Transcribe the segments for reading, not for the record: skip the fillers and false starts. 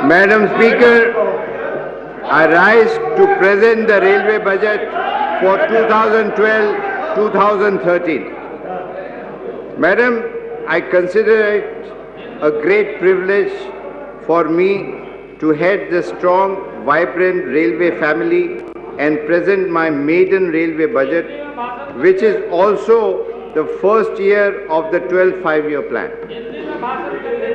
Madam Speaker, I rise to present the railway budget for 2012-2013. Madam, I consider it a great privilege for me to head the strong, vibrant railway family and present my maiden railway budget, which is also the first year of the 12th five-year plan.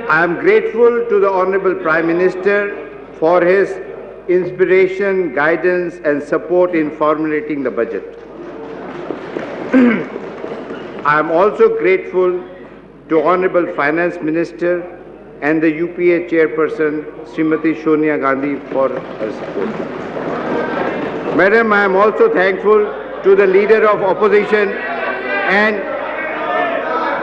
I am grateful to the Honorable Prime Minister for his inspiration, guidance and support in formulating the budget. I am also grateful to Honorable Finance Minister and the UPA Chairperson, Srimati Sonia Gandhi, for her support. Madam, I am also thankful to the Leader of Opposition and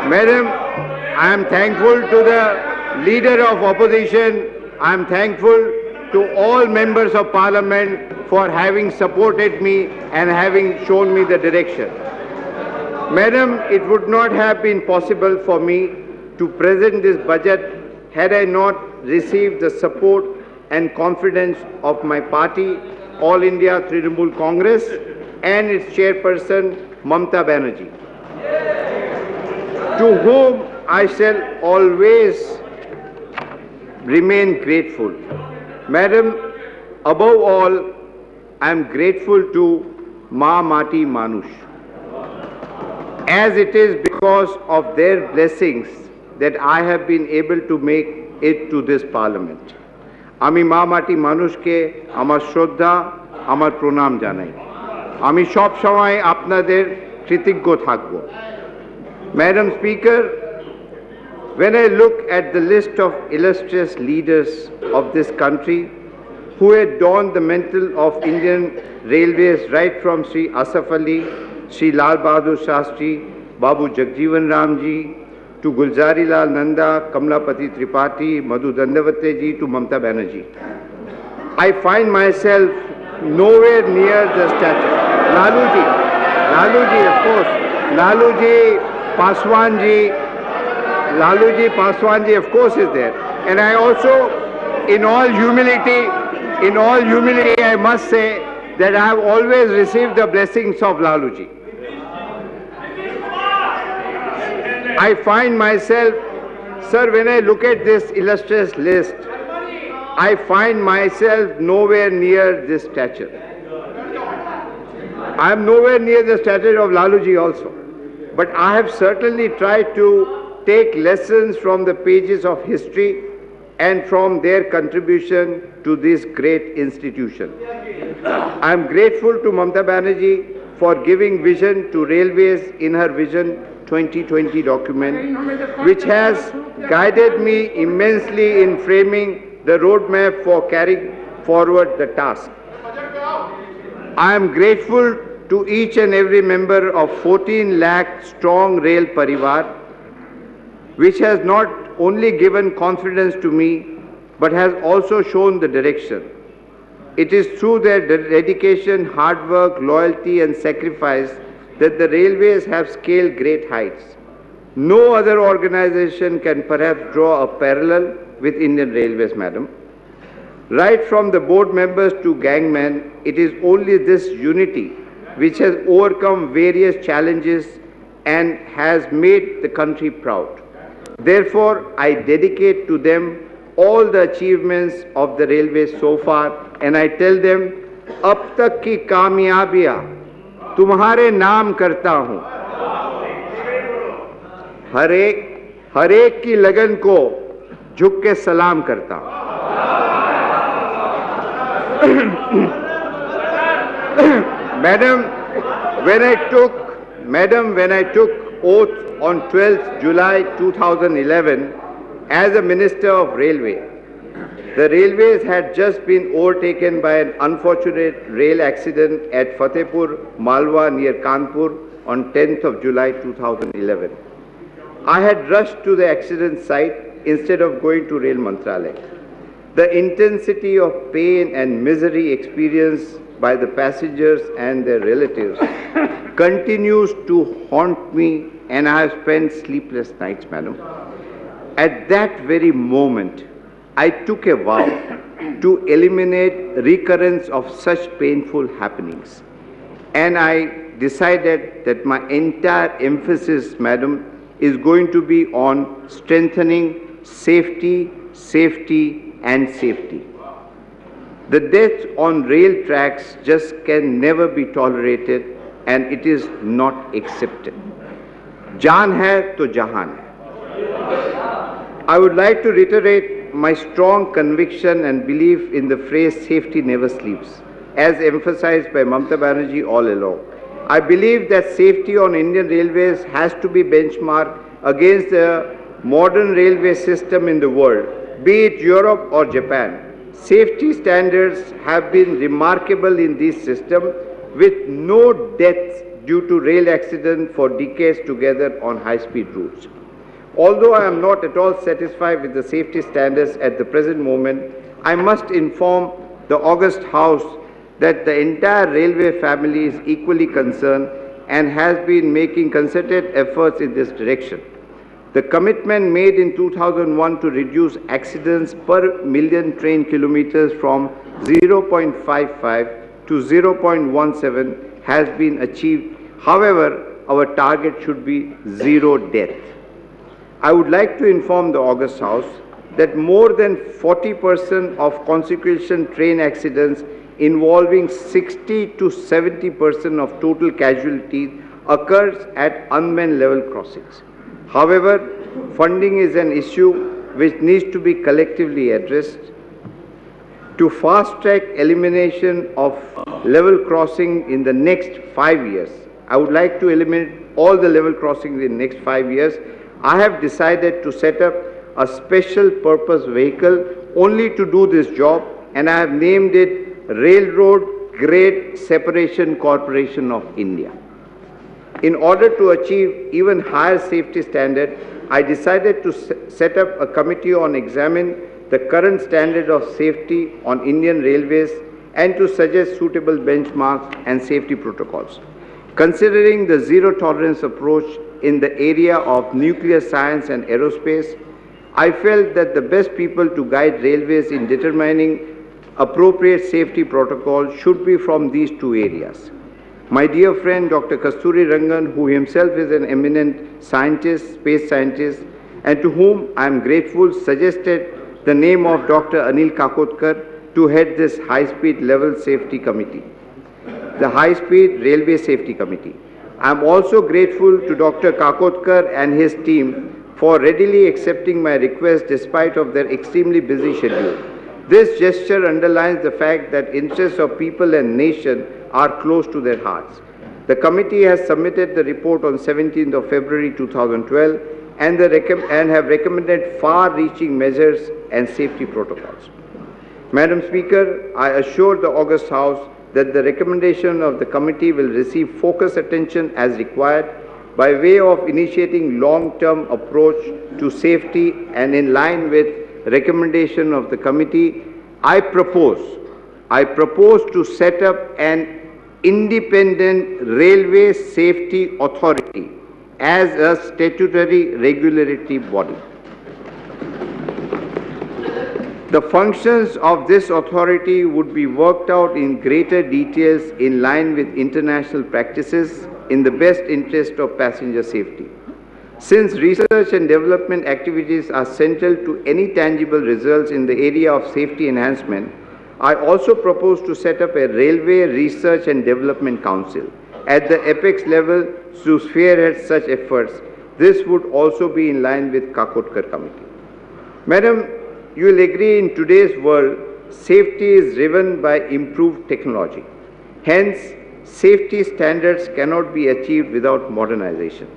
Madam, I am thankful to the Leader of Opposition. I am thankful to all members of Parliament for having supported me and having shown me the direction. Madam, it would not have been possible for me to present this budget had I not received the support and confidence of my party, All India Trinamool Congress, and its chairperson, Mamata Banerjee, to whom I shall always remain grateful. Madam, above all, I am grateful to Ma Mati Manush, as it is because of their blessings that I have been able to make it to this Parliament. Ami Ma Mati Manushke amar Shraddha, amar Pranam janai. Ami sob shomoy apnader kritiggo thakbo. Madam Speaker, when I look at the list of illustrious leaders of this country who had donned the mantle of Indian Railways right from Shri Asaf Ali, Shri Lal Bahadur Shastri, Babu Jagjeevan Ramji, to Gulzari Lal Nanda, Kamlapati Tripathi, Madhu Dandavate ji to Mamata Banerjee, I find myself nowhere near the stature. Laluji, of course, Laluji Paswanji, of course, is there. And I also, in all humility, I must say that I have always received the blessings of Laluji. I find myself, sir, when I look at this illustrious list, I find myself nowhere near this stature. I am nowhere near the stature of Laluji also. But I have certainly tried to take lessons from the pages of history and from their contribution to this great institution. I am grateful to Mamata Banerjee for giving vision to railways in her Vision 2020 document, which has guided me immensely in framing the roadmap for carrying forward the task. I am grateful to each and every member of 14 lakh strong rail parivar, which has not only given confidence to me, but has also shown the direction. It is through their dedication, hard work, loyalty and sacrifice that the railways have scaled great heights. No other organization can perhaps draw a parallel with Indian Railways, Madam. Right from the board members to gangmen, it is only this unity which has overcome various challenges and has made the country proud. Therefore, I dedicate to them all the achievements of the railways so far, and I tell them, ab tak ki kamyabiyan तुम्हारे नाम करता हूं, हर एक की लगन को झुक के सलाम करता हूं. Madam, when I took oath on 12th July 2011 as a Minister of Railway, the railways had just been overtaken by an unfortunate rail accident at Fatehpur, Malwa near Kanpur on 10th of July 2011. I had rushed to the accident site instead of going to Rail Mantralaya. The intensity of pain and misery experienced by the passengers and their relatives continues to haunt me, and I have spent sleepless nights, Madam. At that very moment, I took a vow to eliminate recurrence of such painful happenings. And I decided that my entire emphasis, madam, is going to be on strengthening safety, safety, and safety. The death on rail tracks just can never be tolerated, and it is not accepted. Jaan hai to jahan hai. I would like to reiterate my strong conviction and belief in the phrase safety never sleeps, as emphasized by Mamata Banerjee all along. I believe that safety on Indian railways has to be benchmarked against the modern railway system in the world, be it Europe or Japan. Safety standards have been remarkable in this system, with no deaths due to rail accident for decades together on high-speed routes. Although I am not at all satisfied with the safety standards at the present moment, I must inform the august House that the entire railway family is equally concerned and has been making concerted efforts in this direction. The commitment made in 2001 to reduce accidents per million train kilometers from 0.55 to 0.17 has been achieved. However, our target should be zero death. I would like to inform the august House that more than 40% of consequential train accidents involving 60 to 70% of total casualties occurs at unmanned level crossings. However, funding is an issue which needs to be collectively addressed. To fast-track elimination of level crossing in the next 5 years, I would like to eliminate all the level crossings in the next 5 years. I have decided to set up a special purpose vehicle only to do this job, and I have named it Railroad Grade Separation Corporation of India. In order to achieve even higher safety standard, I decided to set up a committee on examining the current standard of safety on Indian railways and to suggest suitable benchmarks and safety protocols. Considering the zero tolerance approach in the area of nuclear science and aerospace, I felt that the best people to guide railways in determining appropriate safety protocols should be from these two areas. My dear friend Dr. Kasturi Rangan, who himself is an eminent scientist, space scientist, and to whom I am grateful, suggested the name of Dr. Anil Kakotkar to head this high-speed level safety committee, the High-Speed Railway Safety Committee. I am also grateful to Dr. Kakotkar and his team for readily accepting my request despite of their extremely busy schedule. This gesture underlines the fact that interests of people and nation are close to their hearts. The committee has submitted the report on 17th of February 2012 and have recommended far-reaching measures and safety protocols. Madam Speaker, I assure the august House that the recommendation of the committee will receive focused attention as required by way of initiating long-term approach to safety, and in line with recommendation of the committee, I propose to set up an independent railway safety authority as a statutory regulatory body. The functions of this authority would be worked out in greater details in line with international practices in the best interest of passenger safety. Since research and development activities are central to any tangible results in the area of safety enhancement, I also propose to set up a Railway Research and Development Council at the apex level to spearhead such efforts. This would also be in line with Kakotkar Committee. Madam, you will agree in today's world, safety is driven by improved technology. Hence, safety standards cannot be achieved without modernization,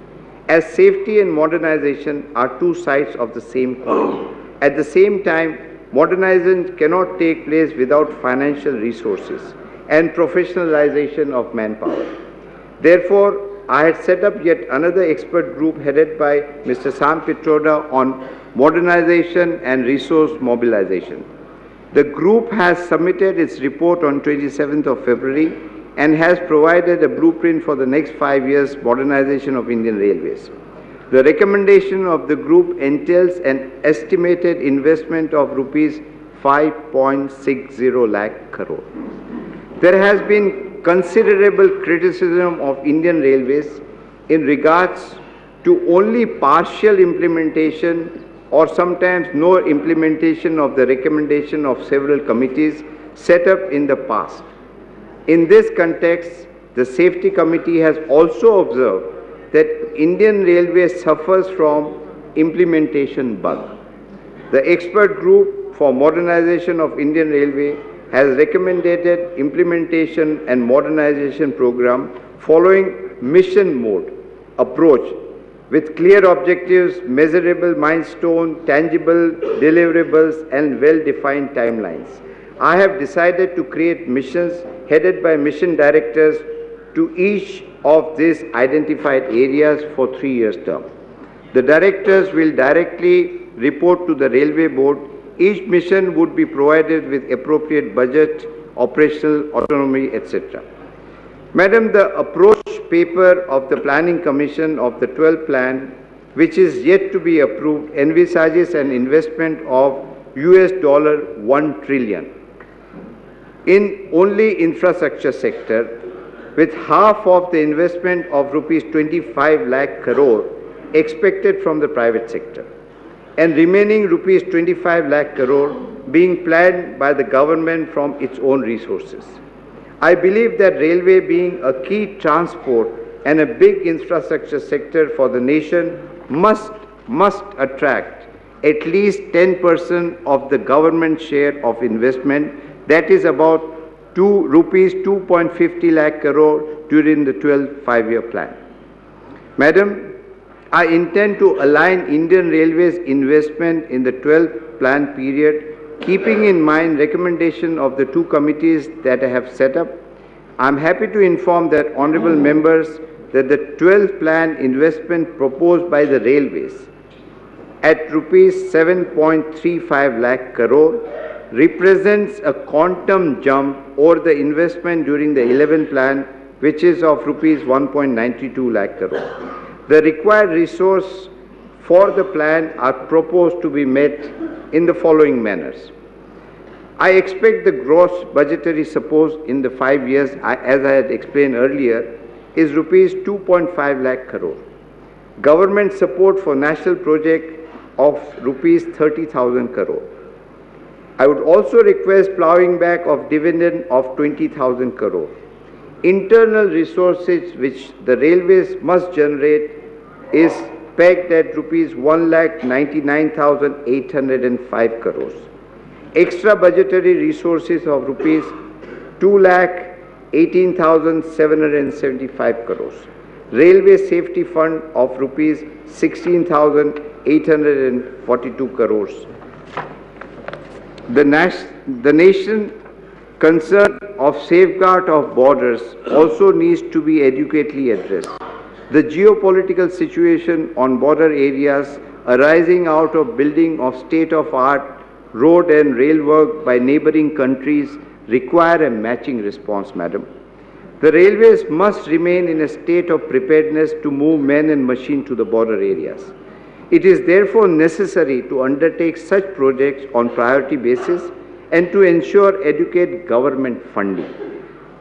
as safety and modernization are two sides of the same coin. At the same time, modernization cannot take place without financial resources and professionalization of manpower. Therefore, I had set up yet another expert group headed by Mr. Sam Pitroda on modernization and resource mobilization. The group has submitted its report on 27th of February and has provided a blueprint for the next 5 years modernization of Indian railways. The recommendation of the group entails an estimated investment of rupees 5.60 lakh crore. There has been considerable criticism of Indian Railways in regards to only partial implementation or sometimes no implementation of the recommendation of several committees set up in the past. In this context, the Safety Committee has also observed that Indian Railways suffers from implementation bug. The expert group for modernization of Indian Railway has recommended implementation and modernization program following mission mode approach with clear objectives, measurable milestone, tangible deliverables and well-defined timelines. I have decided to create missions headed by mission directors to each of these identified areas for 3 years term. The directors will directly report to the Railway Board. Each mission would be provided with appropriate budget, operational autonomy, etc. Madam, the approach paper of the Planning Commission of the 12th Plan, which is yet to be approved, envisages an investment of $1 trillion in only infrastructure sector, with half of the investment of rupees 25 lakh crore expected from the private sector, and remaining rupees 25 lakh crore being planned by the government from its own resources. I believe that railway, being a key transport and a big infrastructure sector for the nation, must attract at least 10% of the government share of investment, that is about rupees 2.50 lakh crore during the 12th five-year plan. Madam, I intend to align Indian Railways investment in the 12th plan period, keeping in mind recommendation of the two committees that I have set up. I am happy to inform that honorable members that the 12th plan investment proposed by the Railways at rupees 7.35 lakh crore represents a quantum jump over the investment during the 11th plan, which is of rupees 1.92 lakh crore. The required resource for the plan are proposed to be met in the following manners. I expect the gross budgetary support in the 5 years, as I had explained earlier, is rupees 2.5 lakh crore. Government support for national project of rupees 30,000 crore. I would also request plowing back of dividend of 20,000 crore. Internal resources which the railways must generate is pegged at rupees 1,99,805 crores. Extra budgetary resources of rupees 2,18,775 crores. Railway Safety Fund of rupees 16,842 crores. The nation concern of safeguard of borders also needs to be adequately addressed. The geopolitical situation on border areas arising out of building of state-of-art road and rail work by neighboring countries require a matching response, Madam. The railways must remain in a state of preparedness to move men and machine to the border areas. It is therefore necessary to undertake such projects on priority basis and to ensure adequate government funding.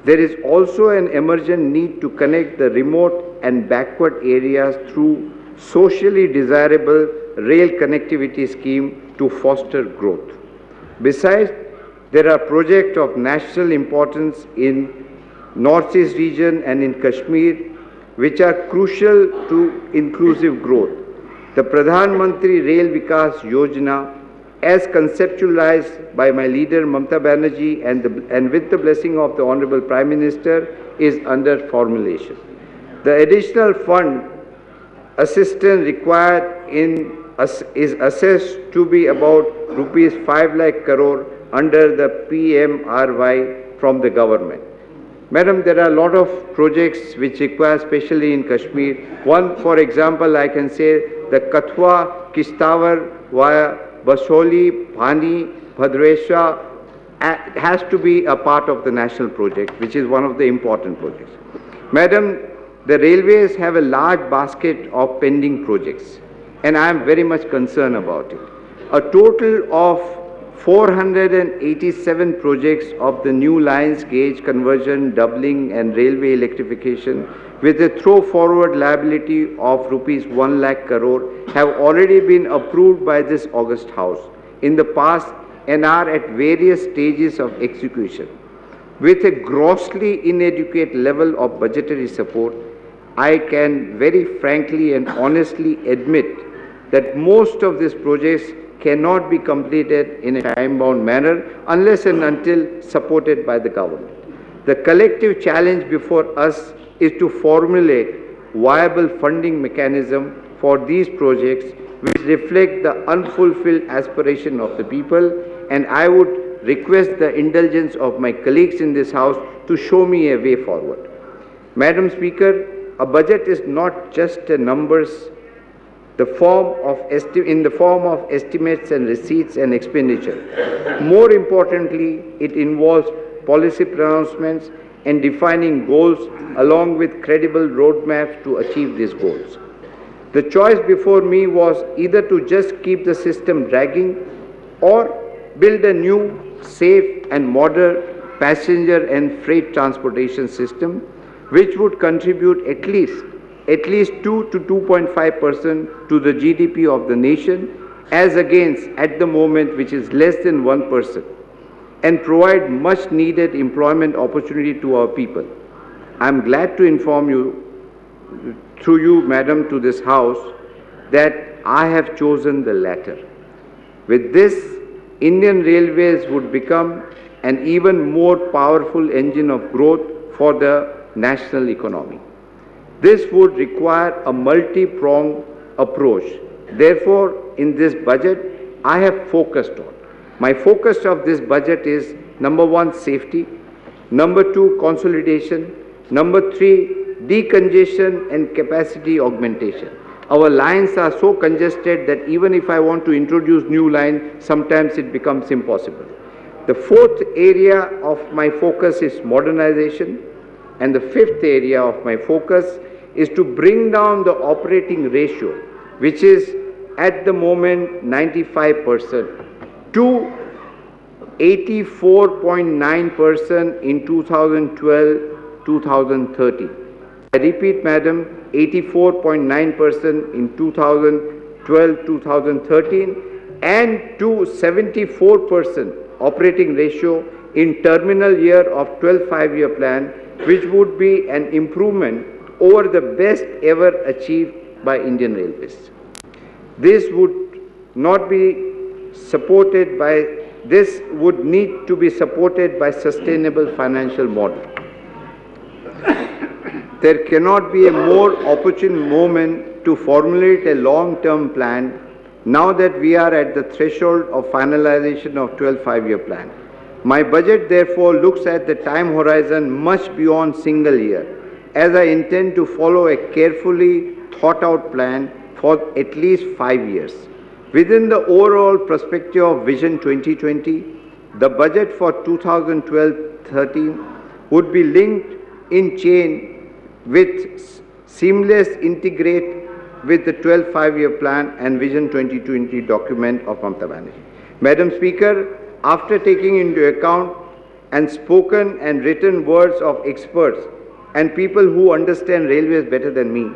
There is also an emergent need to connect the remote and backward areas through socially desirable rail connectivity scheme to foster growth. Besides, there are projects of national importance in Northeast region and in Kashmir which are crucial to inclusive growth. The Pradhan Mantri Rail Vikas Yojana, as conceptualized by my leader Mamata Banerjee and with the blessing of the Honorable Prime Minister, is under formulation. The additional fund assistance required is assessed to be about rupees 5 lakh crore under the PMRY from the government. Madam, there are a lot of projects which require, especially in Kashmir. One, for example, I can say the Kathua Kistawar via Basoli, Bhani, Bhadreshwar has to be a part of the national project, which is one of the important projects. Madam, The railways have a large basket of pending projects, and I am very much concerned about it. A total of 487 projects of the new lines, gauge conversion, doubling and railway electrification with a throw-forward liability of rupees 1 lakh crore have already been approved by this august House in the past and are at various stages of execution. With a grossly inadequate level of budgetary support, I can very frankly and honestly admit that most of these projects cannot be completed in a time-bound manner unless and until supported by the government. The collective challenge before us is to formulate viable funding mechanism for these projects which reflect the unfulfilled aspiration of the people, and I would request the indulgence of my colleagues in this House to show me a way forward. Madam Speaker, a budget is not just a numbers in the form of estimates and receipts and expenditure. More importantly, it involves policy pronouncements and defining goals along with credible roadmaps to achieve these goals. The choice before me was either to just keep the system dragging or build a new, safe and modern passenger and freight transportation system which would contribute at least 2 to 2.5% to the GDP of the nation as against at the moment which is less than 1%, and provide much needed employment opportunity to our people. I am glad to inform you, through you, Madam, to this House, that I have chosen the latter. With this, Indian Railways would become an even more powerful engine of growth for the national economy. This would require a multi-pronged approach. Therefore, in this budget, I have focused on. My focus of this budget is number 1, safety, number 2, consolidation, number 3, decongestion and capacity augmentation. Our lines are so congested that even if I want to introduce new lines, sometimes it becomes impossible. The 4th area of my focus is modernization, and the 5th area of my focus is to bring down the operating ratio, which is at the moment 95%, to 84.9% in 2012-2013. I repeat, Madam, 84.9% in 2012-2013 and to 74% operating ratio in terminal year of 12th five-year plan, which would be an improvement over the best ever achieved by Indian Railways. This would need to be supported by sustainable financial model. There cannot be a more opportune moment to formulate a long-term plan now that we are at the threshold of finalization of 12th five-year plan. My budget therefore looks at the time horizon much beyond single year, as I intend to follow a carefully thought-out plan for at least 5 years. Within the overall perspective of Vision 2020, the budget for 2012-13 would be linked in chain with seamless integrate with the 12th five-year plan and Vision 2020 document of Mamata Banerjee. Madam Speaker, after taking into account and spoken and written words of experts and people who understand railways better than me,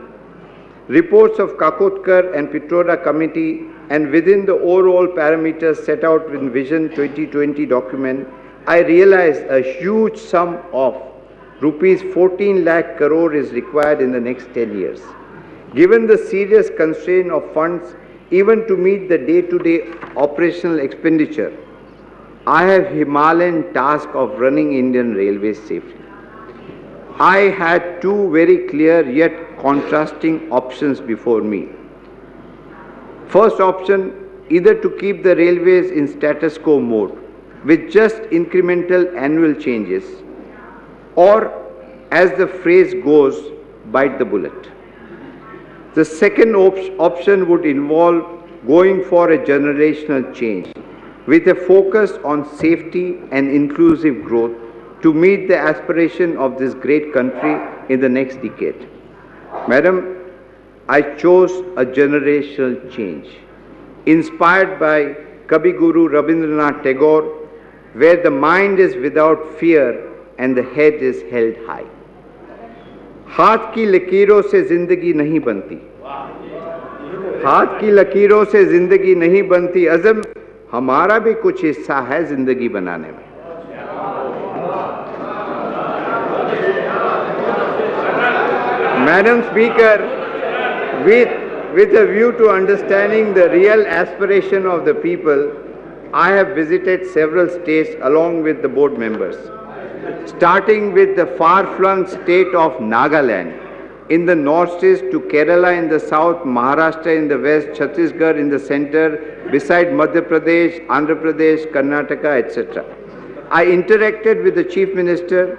reports of Kakotkar and Pitroda committee, and within the overall parameters set out in Vision 2020 document, I realized a huge sum of rupees 14 lakh crore is required in the next 10 years. Given the serious constraint of funds even to meet the day-to-day operational expenditure, I have Himalayan task of running Indian Railways safely. I had two very clear yet contrasting options before me. First option, either to keep the railways in status quo mode with just incremental annual changes, or, as the phrase goes, bite the bullet. The second option would involve going for a generational change with a focus on safety and inclusive growth to meet the aspiration of this great country in the next decade. Madam, I chose a generational change, inspired by Kavi Guru Rabindranath Tagore, where the mind is without fear and the head is held high. हाथ की लकीरों से जिंदगी नहीं बनती, हाथ की लकीरों से जिंदगी नहीं बनती, अज़म हमारा भी कुछ हिस्सा है जिंदगी बनाने में. Madam Speaker, with a view to understanding the real aspiration of the people, I have visited several states along with the board members, starting with the far-flung state of Nagaland in the northeast to Kerala in the south, Maharashtra in the west, Chhattisgarh in the center, beside Madhya Pradesh, Andhra Pradesh, Karnataka, etc. I interacted with the Chief Minister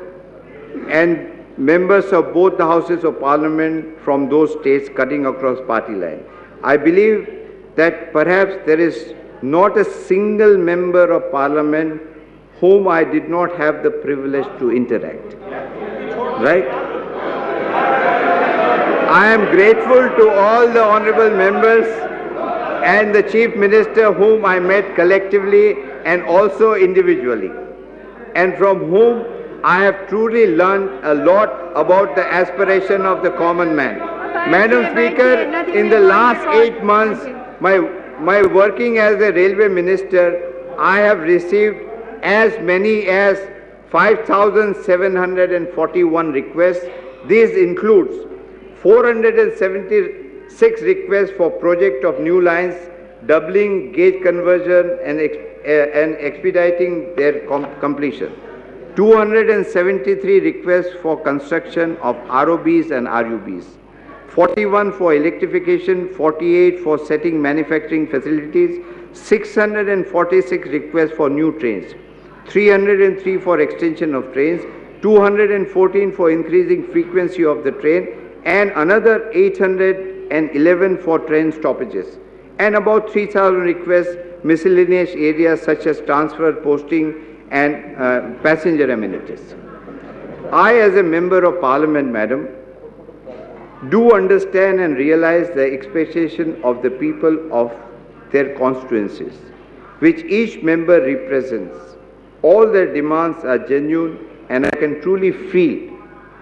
and members of both the houses of parliament from those states cutting across party line. I believe that perhaps there is not a single member of parliament whom I did not have the privilege to interact. Right? I am grateful to all the honorable members and the Chief Minister whom I met collectively and also individually, and from whom I have truly learned a lot about the aspiration of the common man. Madam Speaker, in the last 8 months, my working as a railway minister, I have received as many as 5,741 requests. This includes 476 requests for project of new lines, doubling gauge conversion and expediting their completion. 273 requests for construction of ROBs and RUBs, 41 for electrification, 48 for setting manufacturing facilities, 646 requests for new trains, 303 for extension of trains, 214 for increasing frequency of the train, and another 811 for train stoppages, and about 3,000 requests miscellaneous areas such as transfer, posting, and passenger amenities. I, as a member of parliament, madam, do understand and realize the expectation of the people of their constituencies, which each member represents. All their demands are genuine, and I can truly feel,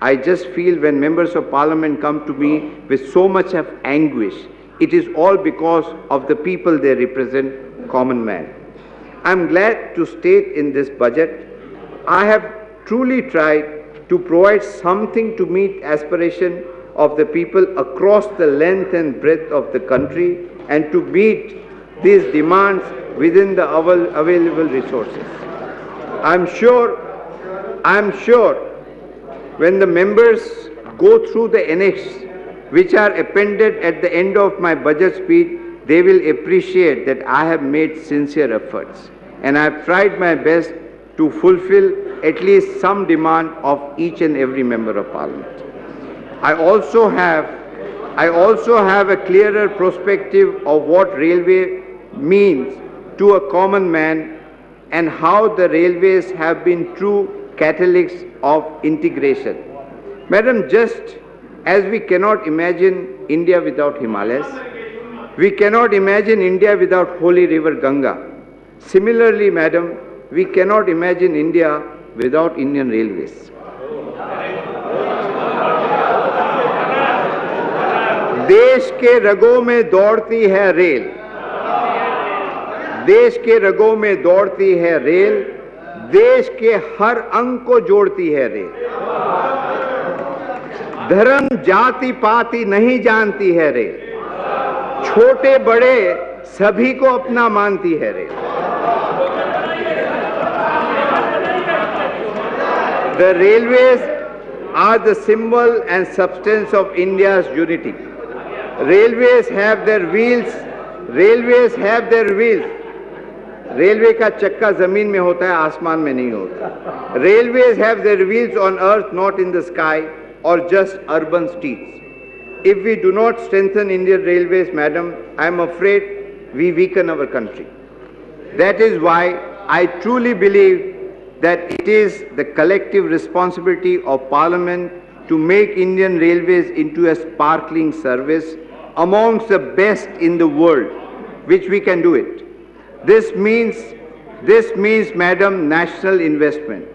I just feel when members of parliament come to me with so much of anguish, it is all because of the people they represent, common man. I am glad to state in this budget, I have truly tried to provide something to meet aspiration of the people across the length and breadth of the country and to meet these demands within the available resources. I am sure when the members go through the annex which are appended at the end of my budget speech, they will appreciate that I have made sincere efforts and I have tried my best to fulfill at least some demand of each and every member of parliament. I also have a clearer perspective of what railway means to a common man and how the railways have been true catalysts of integration. Madam, just as we cannot imagine India without Himalayas, we cannot imagine India without holy river Ganga. Similarly, madam, we cannot imagine India without Indian railways. देश के रगों में दौड़ती है rail, देश के रगों में दौड़ती है रेल, देश के हर अंग को जोड़ती है रेल। धर्म जाति पाति नहीं जानती है रेल, छोटे बड़े सभी को अपना मानती है rail. The railways are the symbol and substance of India's unity. Railways have their wheels, railways have their wheels. Railway का चक्का जमीन में होता है, आसमान में नहीं होता. Railways have their wheels on earth, not in the sky or just urban streets. If we do not strengthen Indian railways, madam, I am afraid we weaken our country. That is why I truly believe that it is the collective responsibility of Parliament to make Indian Railways into a sparkling service amongst the best in the world, which we can do it. This means, Madam, national investment.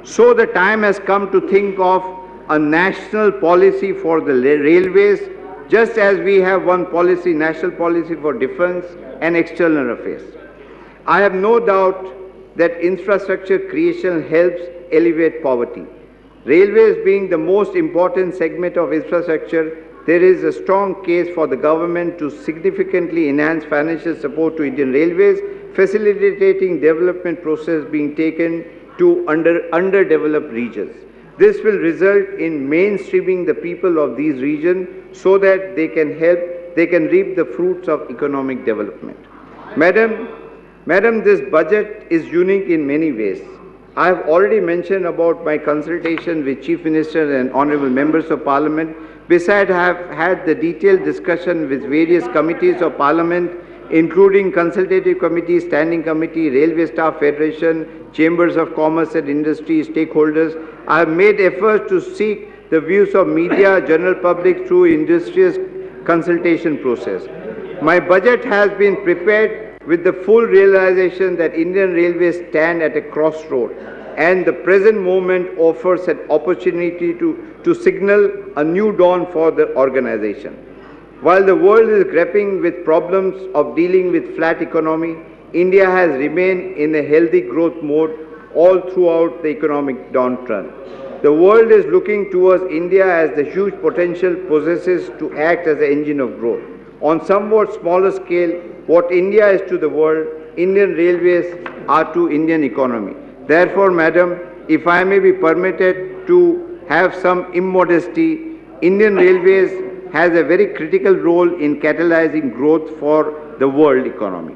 So the time has come to think of a national policy for the railways, just as we have one policy, national policy for defense and external affairs. I have no doubt that infrastructure creation helps alleviate poverty. Railways being the most important segment of infrastructure, there is a strong case for the government to significantly enhance financial support to Indian Railways, facilitating development process being taken to underdeveloped regions. This will result in mainstreaming the people of these regions so that they can reap the fruits of economic development. Madam, this budget is unique in many ways. I have already mentioned about my consultation with Chief Minister and Honourable Members of Parliament. Besides, I have had the detailed discussion with various committees of Parliament, including Consultative Committee, Standing Committee, Railway Staff Federation, Chambers of Commerce and Industry, stakeholders. I have made efforts to seek the views of media, general public through industrious consultation process. My budget has been prepared with the full realization that Indian Railways stand at a crossroad, and the present moment offers an opportunity to signal a new dawn for the organization. While the world is grappling with problems of dealing with flat economy, India has remained in a healthy growth mode all throughout the economic downturn. The world is looking towards India as the huge potential possesses to act as an engine of growth. On somewhat smaller scale, what India is to the world, Indian Railways are to Indian economy. Therefore, Madam, if I may be permitted to have some immodesty, Indian Railways has a very critical role in catalyzing growth for the world economy.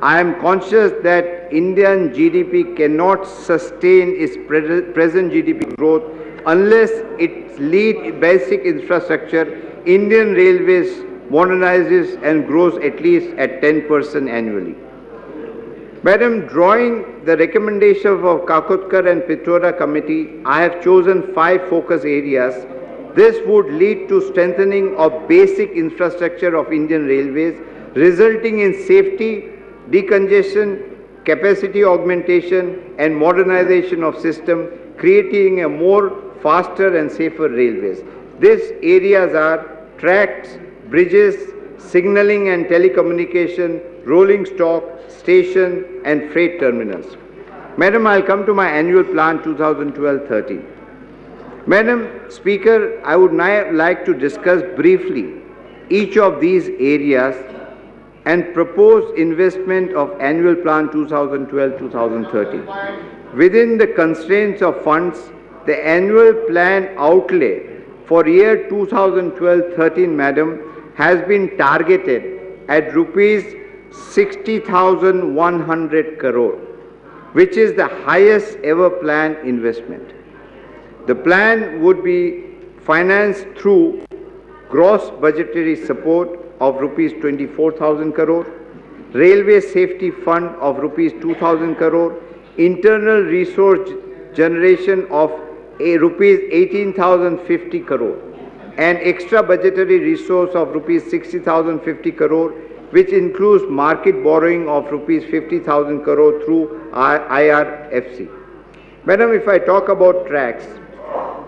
I am conscious that Indian GDP cannot sustain its present GDP growth unless it leads basic infrastructure. Indian Railways modernizes and grows at least at 10% annually. Madam, drawing the recommendations of Kakotkar and Pitroda Committee, I have chosen 5 focus areas. This would lead to strengthening of basic infrastructure of Indian Railways, resulting in safety, decongestion, capacity augmentation and modernization of system, creating a more faster and safer railways. These areas are tracks, bridges, signaling and telecommunication, rolling stock, station and freight terminals. Madam, I'll come to my annual plan 2012-13. Madam Speaker, I would now like to discuss briefly each of these areas and propose investment of annual plan 2012-2013. Within the constraints of funds, the annual plan outlay for year 2012-13, Madam, has been targeted at rupees 60,100 crore, which is the highest ever planned investment. The plan would be financed through gross budgetary support of rupees 24,000 crore, Railway Safety Fund of rupees 2,000 crore, internal resource generation of rupees 18,050 crore, and extra budgetary resource of rupees 60,050 crore, which includes market borrowing of rupees 50,000 crore through IRFC. Madam, if I talk about tracks,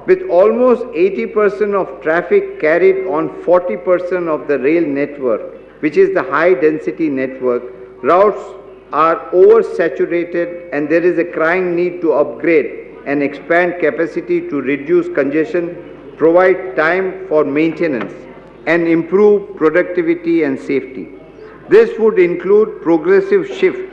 with almost 80% of traffic carried on 40% of the rail network, which is the high-density network, routes are oversaturated and there is a crying need to upgrade and expand capacity to reduce congestion, provide time for maintenance, and improve productivity and safety. This would include progressive shift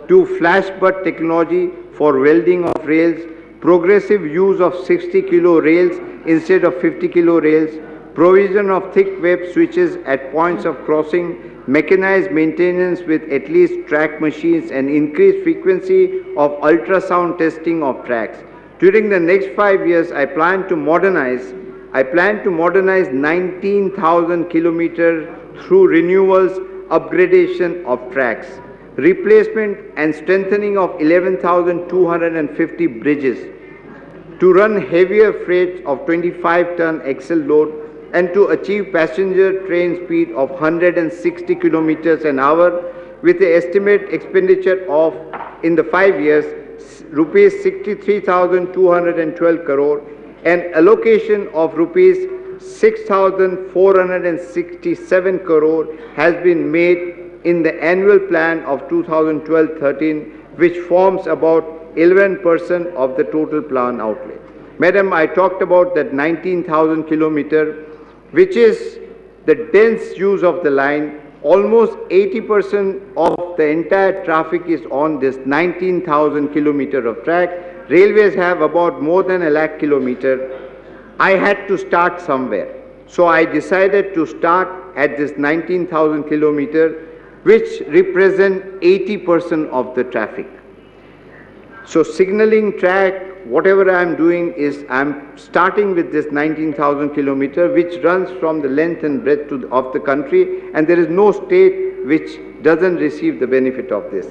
to flash butt technology for welding of rails, progressive use of 60 kilo rails instead of 50 kilo rails, provision of thick web switches at points of crossing, mechanized maintenance with at least track machines, and increased frequency of ultrasound testing of tracks. During the next 5 years, I plan to modernize 19,000 kilometers through renewals, upgradation of tracks, replacement and strengthening of 11,250 bridges. to run heavier freight of 25-ton axle load and to achieve passenger train speed of 160 kilometers an hour with the estimate expenditure of, in the 5 years, rupees 63,212 crore and allocation of rupees 6,467 crore has been made in the annual plan of 2012-13, which forms about 11% of the total plan outlay. Madam, I talked about that 19,000 kilometer, which is the dense use of the line. Almost 80% of the entire traffic is on this 19,000 kilometer of track. Railways have about more than 1 lakh kilometer. I had to start somewhere. So I decided to start at this 19,000 kilometer, which represent 80% of the traffic. So signaling track, whatever I am doing is I am starting with this 19,000 kilometer, which runs from the length and breadth of the country, and there is no state which doesn't receive the benefit of this.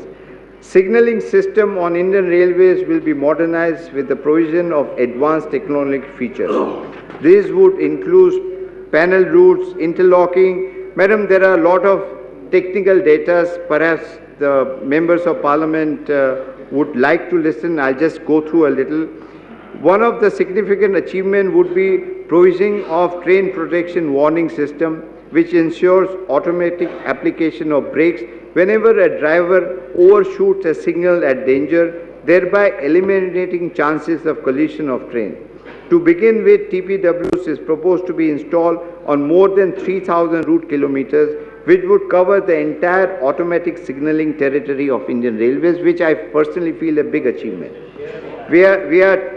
Signaling system on Indian Railways will be modernized with the provision of advanced technological features. These would include panel routes, interlocking. Madam, there are a lot of technical data. Perhaps the members of parliament would like to listen. I'll just go through a little. One of the significant achievements would be provision of train protection warning system, which ensures automatic application of brakes whenever a driver overshoots a signal at danger, thereby eliminating chances of collision of train. To begin with, TPWs is proposed to be installed on more than 3,000 route kilometers, which would cover the entire automatic signaling territory of Indian Railways, which I personally feel a big achievement. We are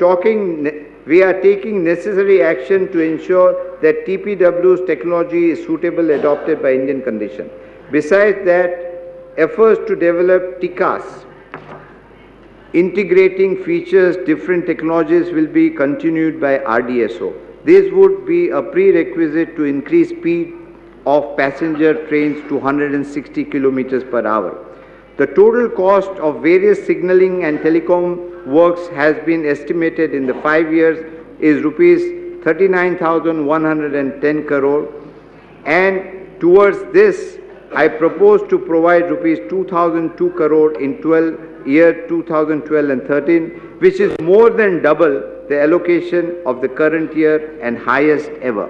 taking necessary action to ensure that TPW's technology is suitable adopted by Indian condition. Besides that, efforts to develop TICAS, integrating features, different technologies will be continued by RDSO. This would be a prerequisite to increase speed of passenger trains to 160 kilometers per hour. The total cost of various signaling and telecom works has been estimated in the 5 years is rupees 39,110 crore, and towards this I propose to provide rupees 2,002 crore in year 2012 and 13, which is more than double the allocation of the current year and highest ever.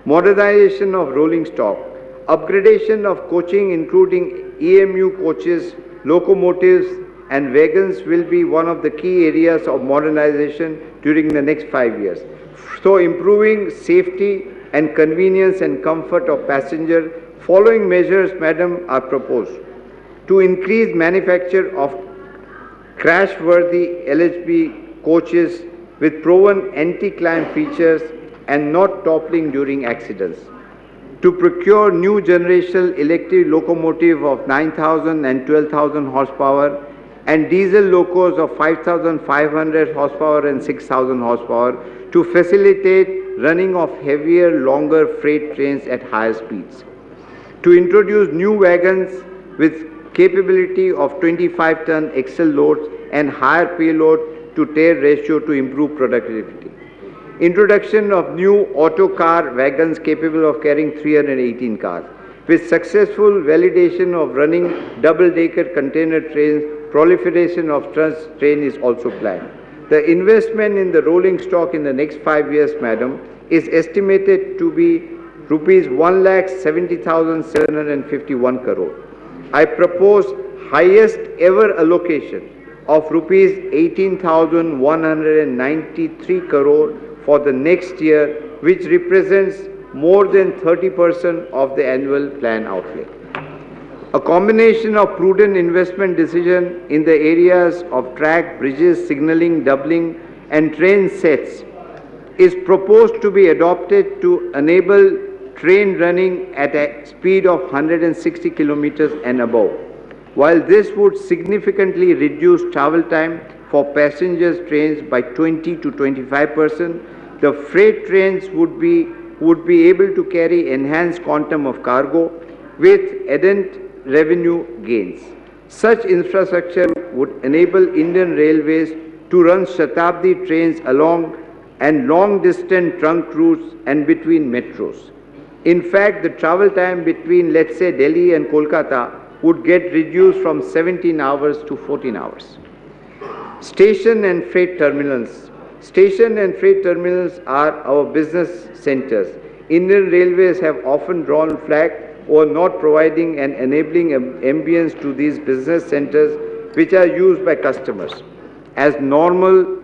Modernization of rolling stock, upgradation of coaching including EMU coaches, locomotives and wagons will be one of the key areas of modernization during the next 5 years. So improving safety and convenience and comfort of passengers, following measures, Madam, are proposed. To increase manufacture of crash-worthy LHB coaches with proven anti-climb features and not toppling during accidents. To procure new generational electric locomotive of 9,000 and 12,000 horsepower and diesel locos of 5,500 horsepower and 6,000 horsepower to facilitate running of heavier, longer freight trains at higher speeds. To introduce new wagons with capability of 25-ton axle loads and higher payload to tear ratio to improve productivity. Introduction of new auto car wagons capable of carrying 318 cars. With successful validation of running double-decker container trains, proliferation of trans train is also planned. The investment in the rolling stock in the next 5 years, Madam, is estimated to be rupees 1,70,751 crore. I propose highest ever allocation of rupees 18,193 crore for the next year, which represents more than 30% of the annual plan outlay. A combination of prudent investment decision in the areas of track, bridges, signaling, doubling and train sets is proposed to be adopted to enable train running at a speed of 160 kilometers and above. While this would significantly reduce travel time for passengers trains by 20 to 25%, the freight trains would be able to carry enhanced quantum of cargo with added revenue gains. Such infrastructure would enable Indian Railways to run Shatabdi trains along and long-distance trunk routes and between metros. In fact, the travel time between, let's say, Delhi and Kolkata would get reduced from 17 hours to 14 hours. Station and freight terminals. Station and freight terminals are our business centers. Indian Railways have often drawn flag over not providing an enabling ambience to these business centers which are used by customers. As normal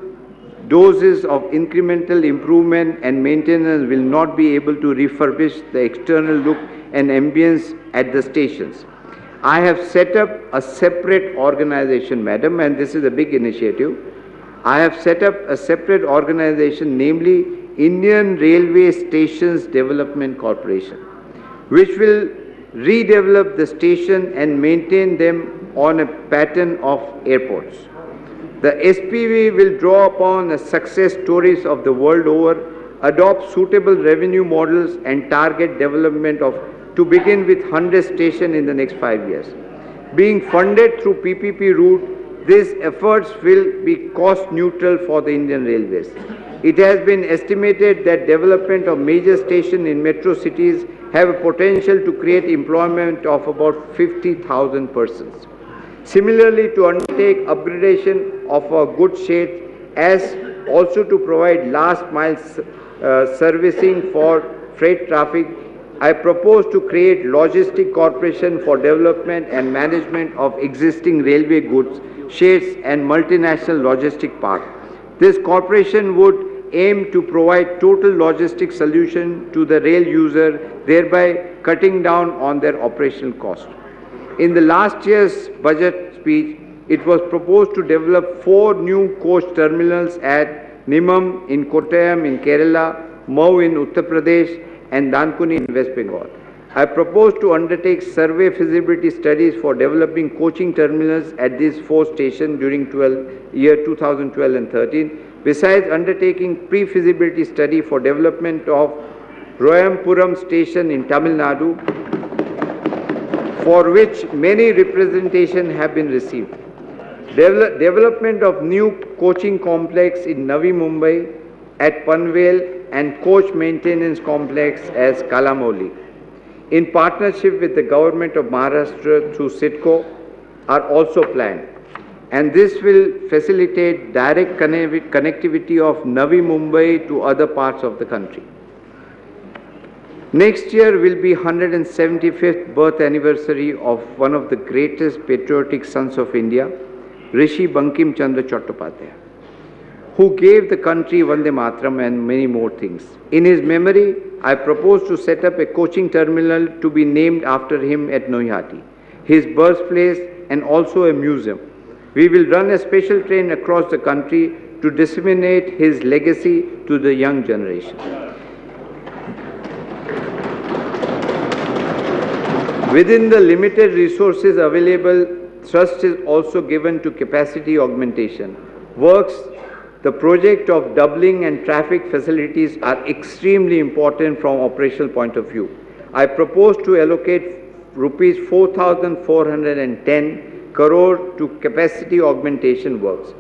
doses of incremental improvement and maintenance will not be able to refurbish the external look and ambience at the stations. I have set up a separate organization, madam, and this is a big initiative. I have set up a separate organization, namely Indian Railway Stations Development Corporation, which will redevelop the station and maintain them on a pattern of airports. The SPV will draw upon the success stories of the world over, adopt suitable revenue models and target development of, to begin with, 100 stations in the next 5 years. Being funded through PPP route, these efforts will be cost neutral for the Indian Railways. It has been estimated that development of major stations in metro cities have a potential to create employment of about 50,000 persons. Similarly, to undertake upgradation of our goods sheds as also to provide last mile servicing for freight traffic, I propose to create Logistic Corporation for development and management of existing railway goods, sheds and multinational logistic park. This corporation would aim to provide total logistic solution to the rail user, thereby cutting down on their operational cost. In the last year's budget speech, it was proposed to develop 4 new coach terminals at Nimam in Kottayam in Kerala, Mau in Uttar Pradesh, and Dankuni in West Bengal. I propose to undertake survey feasibility studies for developing coaching terminals at these 4 stations during year 2012 and 13. Besides undertaking pre-feasibility study for development of Royampuram station in Tamil Nadu, for which many representations have been received. Development of new coaching complex in Navi Mumbai at Panvel and coach maintenance complex as Kalamoli, in partnership with the government of Maharashtra through CITCO, are also planned. And this will facilitate direct connectivity of Navi Mumbai to other parts of the country. Next year will be 175th birth anniversary of one of the greatest patriotic sons of India, Rishi Bankim Chandra Chattopadhyay, who gave the country Vande Mataram and many more things. In his memory, I propose to set up a coaching terminal to be named after him at Noihati, his birthplace, and also a museum. We will run a special train across the country to disseminate his legacy to the young generation. Within the limited resources available, thrust is also given to capacity augmentation. Works, the project of doubling and traffic facilities are extremely important from operational point of view. I propose to allocate rupees 4,410 crore to capacity augmentation works.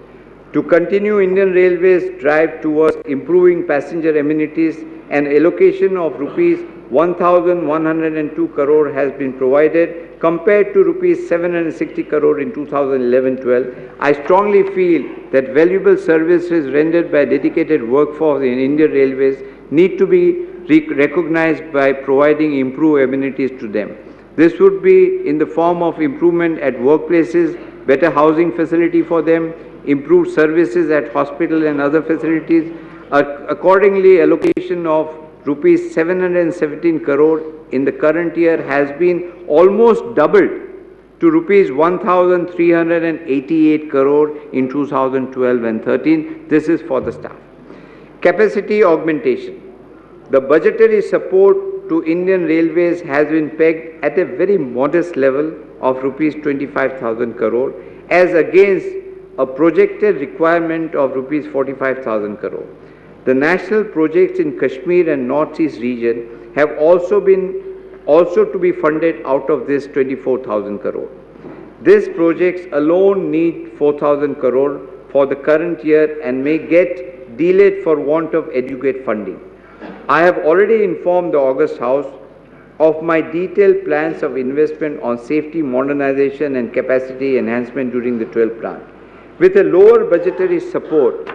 To continue Indian Railways' drive towards improving passenger amenities, an allocation of rupees 1,102 crore has been provided compared to rupees 760 crore in 2011-12. I strongly feel that valuable services rendered by dedicated workforce in Indian Railways need to be recognized by providing improved amenities to them. This would be in the form of improvement at workplaces, better housing facility for them, improved services at hospital and other facilities. Accordingly, allocation of rupees 717 crore in the current year has been almost doubled to rupees 1,388 crore in 2012 and 13. This is for the staff. Capacity augmentation. The budgetary support to Indian Railways has been pegged at a very modest level of rupees 25,000 crore as against a projected requirement of rupees 45,000 crore. The national projects in Kashmir and Northeast region have also to be funded out of this 24,000 crore. These projects alone need 4,000 crore for the current year and may get delayed for want of adequate funding. I have already informed the August House of my detailed plans of investment on safety modernization and capacity enhancement during the 12th plan. With a lower budgetary support,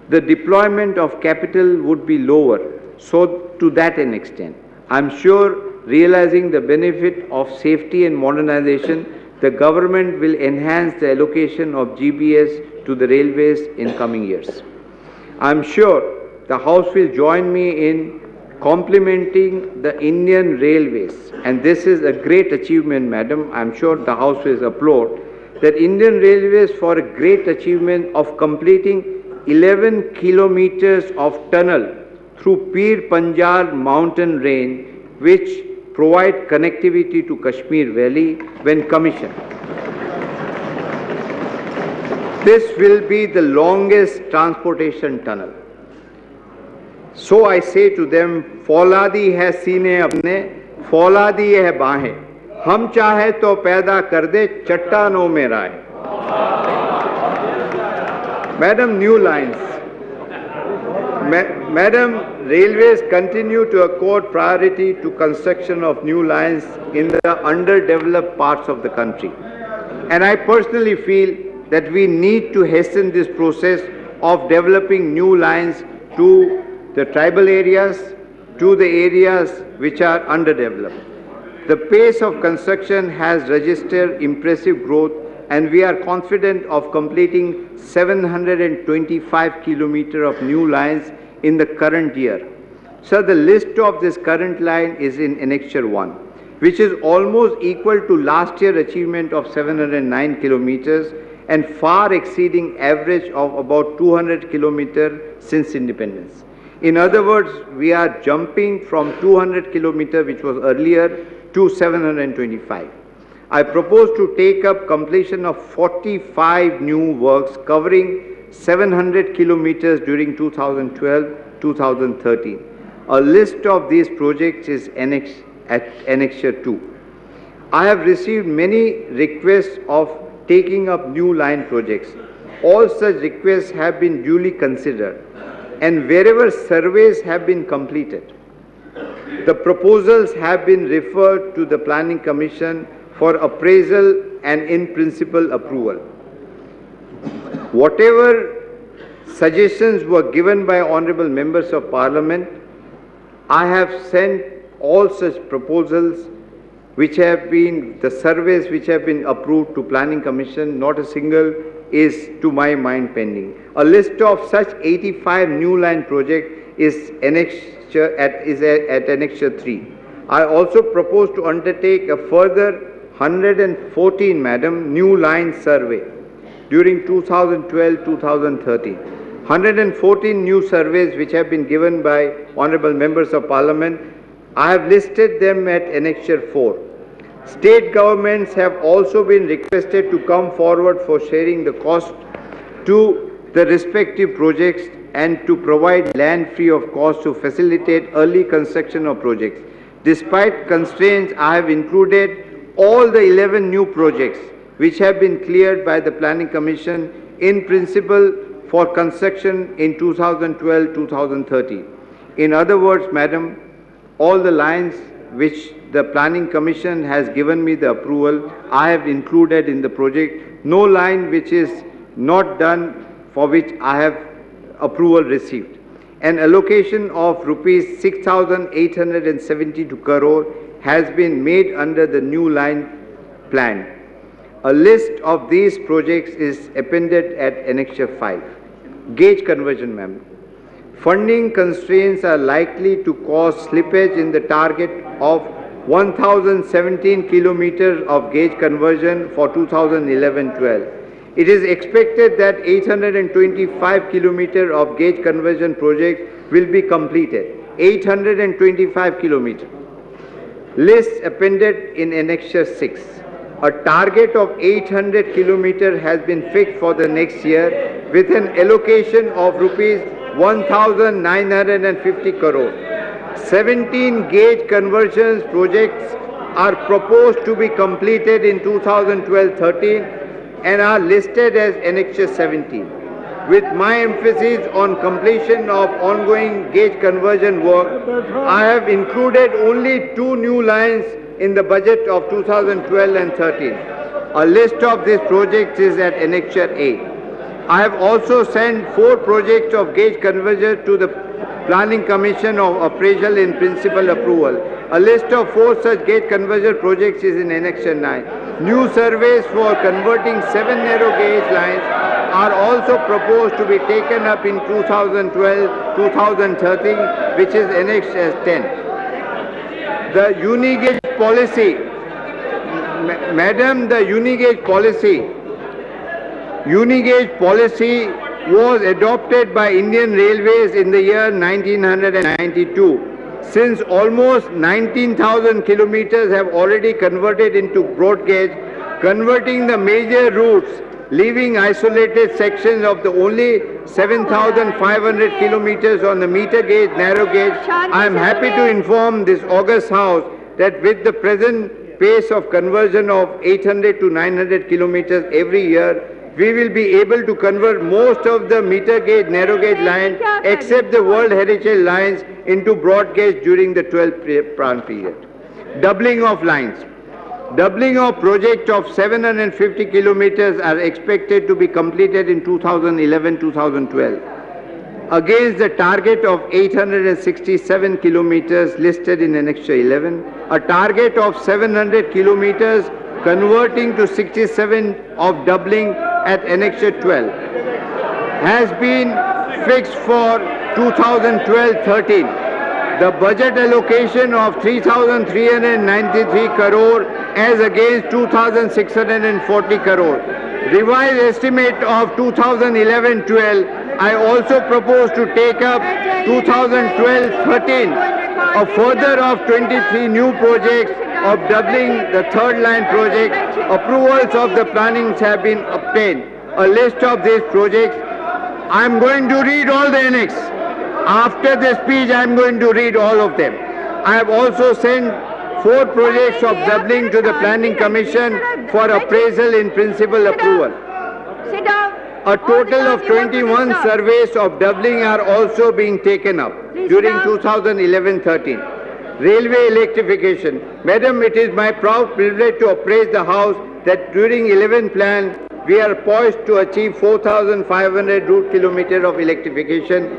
the deployment of capital would be lower, so to that an extent. I am sure, realizing the benefit of safety and modernization, the government will enhance the allocation of GBS to the railways in coming years. I am sure the House will join me in complimenting the Indian Railways, and this is a great achievement, Madam. I am sure the House will applaud that Indian Railways for a great achievement of completing 11 kilometers of tunnel through Pir Panjal mountain range, which provide connectivity to Kashmir Valley when commissioned. This will be the longest transportation tunnel. So I say to them, फौलादी है सीने अपने, फौलादी है बाहें, हम चाहे तो पैदा कर दे चट्टानों में राहें. Madam, new lines. Madam, railways continue to accord priority to construction of new lines in the underdeveloped parts of the country. And I personally feel that we need to hasten this process of developing new lines to the tribal areas, to the areas which are underdeveloped. The pace of construction has registered impressive growth, and we are confident of completing 725 kilometers of new lines in the current year. So the list of this current line is in Annexure 1, which is almost equal to last year's achievement of 709 kilometers and far exceeding average of about 200 kilometers since independence. In other words, we are jumping from 200 kilometers, which was earlier, to 725. I propose to take up completion of 45 new works covering 700 kilometers during 2012-2013. A list of these projects is annexed at Annexure 2. I have received many requests of taking up new line projects. All such requests have been duly considered, and wherever surveys have been completed, the proposals have been referred to the Planning Commission for appraisal and in principle approval. Whatever suggestions were given by honorable members of Parliament, I have sent all such proposals which have been, the surveys which have been approved to Planning Commission, not a single is to my mind pending. A list of such 85 new line projects is at Annexure 3. I also propose to undertake a further 114, Madam, new line survey during 2012-2013. 114 new surveys which have been given by honorable members of Parliament. I have listed them at Annexure 4. State governments have also been requested to come forward for sharing the cost to the respective projects and to provide land free of cost to facilitate early construction of projects. Despite constraints, I have included all the 11 new projects which have been cleared by the Planning Commission in principle for construction in 2012-2013. In other words, Madam, all the lines which the Planning Commission has given me the approval, I have included in the project. No line which is not done for which I have approval received. An allocation of rupees 6,872 crore has been made under the new line plan. A list of these projects is appended at Annexure 5. Gauge conversion, ma'am. Funding constraints are likely to cause slippage in the target of 1,017 kilometers of gauge conversion for 2011-12. It is expected that 825 kilometers of gauge conversion projects will be completed. 825 kilometers. List appended in Annexure 6. A target of 800 kilometers has been fixed for the next year with an allocation of rupees 1,950 crore. 17 gauge conversions projects are proposed to be completed in 2012-13 and are listed as Annexure 17. with my emphasis on completion of ongoing gauge conversion work, I have included only 2 new lines in the budget of 2012 and 13. A list of these projects is at Annexure A. I have also sent 4 projects of gauge conversion to the Planning Commission of Appraisal in Principal Approval. A list of 4 such gauge conversion projects is in Annexure 9. New surveys for converting 7 narrow gauge lines are also proposed to be taken up in 2012-2013, which is annexed as 10. The unigauge policy, Madam, the unigauge policy was adopted by Indian Railways in the year 1992. Since almost 19,000 kilometers have already converted into broad gauge, converting the major routes, leaving isolated sections of the only 7,500 kilometers on the meter gauge, narrow gauge, I am happy to inform this august House that with the present pace of conversion of 800 to 900 kilometers every year, we will be able to convert most of the meter gauge, narrow gauge lines, except the World Heritage lines, into broad gauge during the 12th plan period. Doubling of lines. Doubling of project of 750 kilometers are expected to be completed in 2011-2012. Against the target of 867 kilometers listed in Annexure 11, a target of 700 kilometers converting to 67 of doubling at Annexure 12 has been fixed for 2012-13. The budget allocation of 3,393 crore as against 2,640 crore. Revised estimate of 2011-12, I also propose to take up 2012-13, a further of 23 new projects of doubling the third line project. Approvals of the plannings have been obtained. A list of these projects. I am going to read all the annex. After the speech, I am going to read all of them. I have also sent 4 projects of doubling to the Planning Commission for appraisal in principal approval. A total of 21 surveys of doubling are also being taken up during 2011-13. Railway electrification. Madam, it is my proud privilege to appraise the House that during 11th plan, we are poised to achieve 4,500 route kilometers of electrification.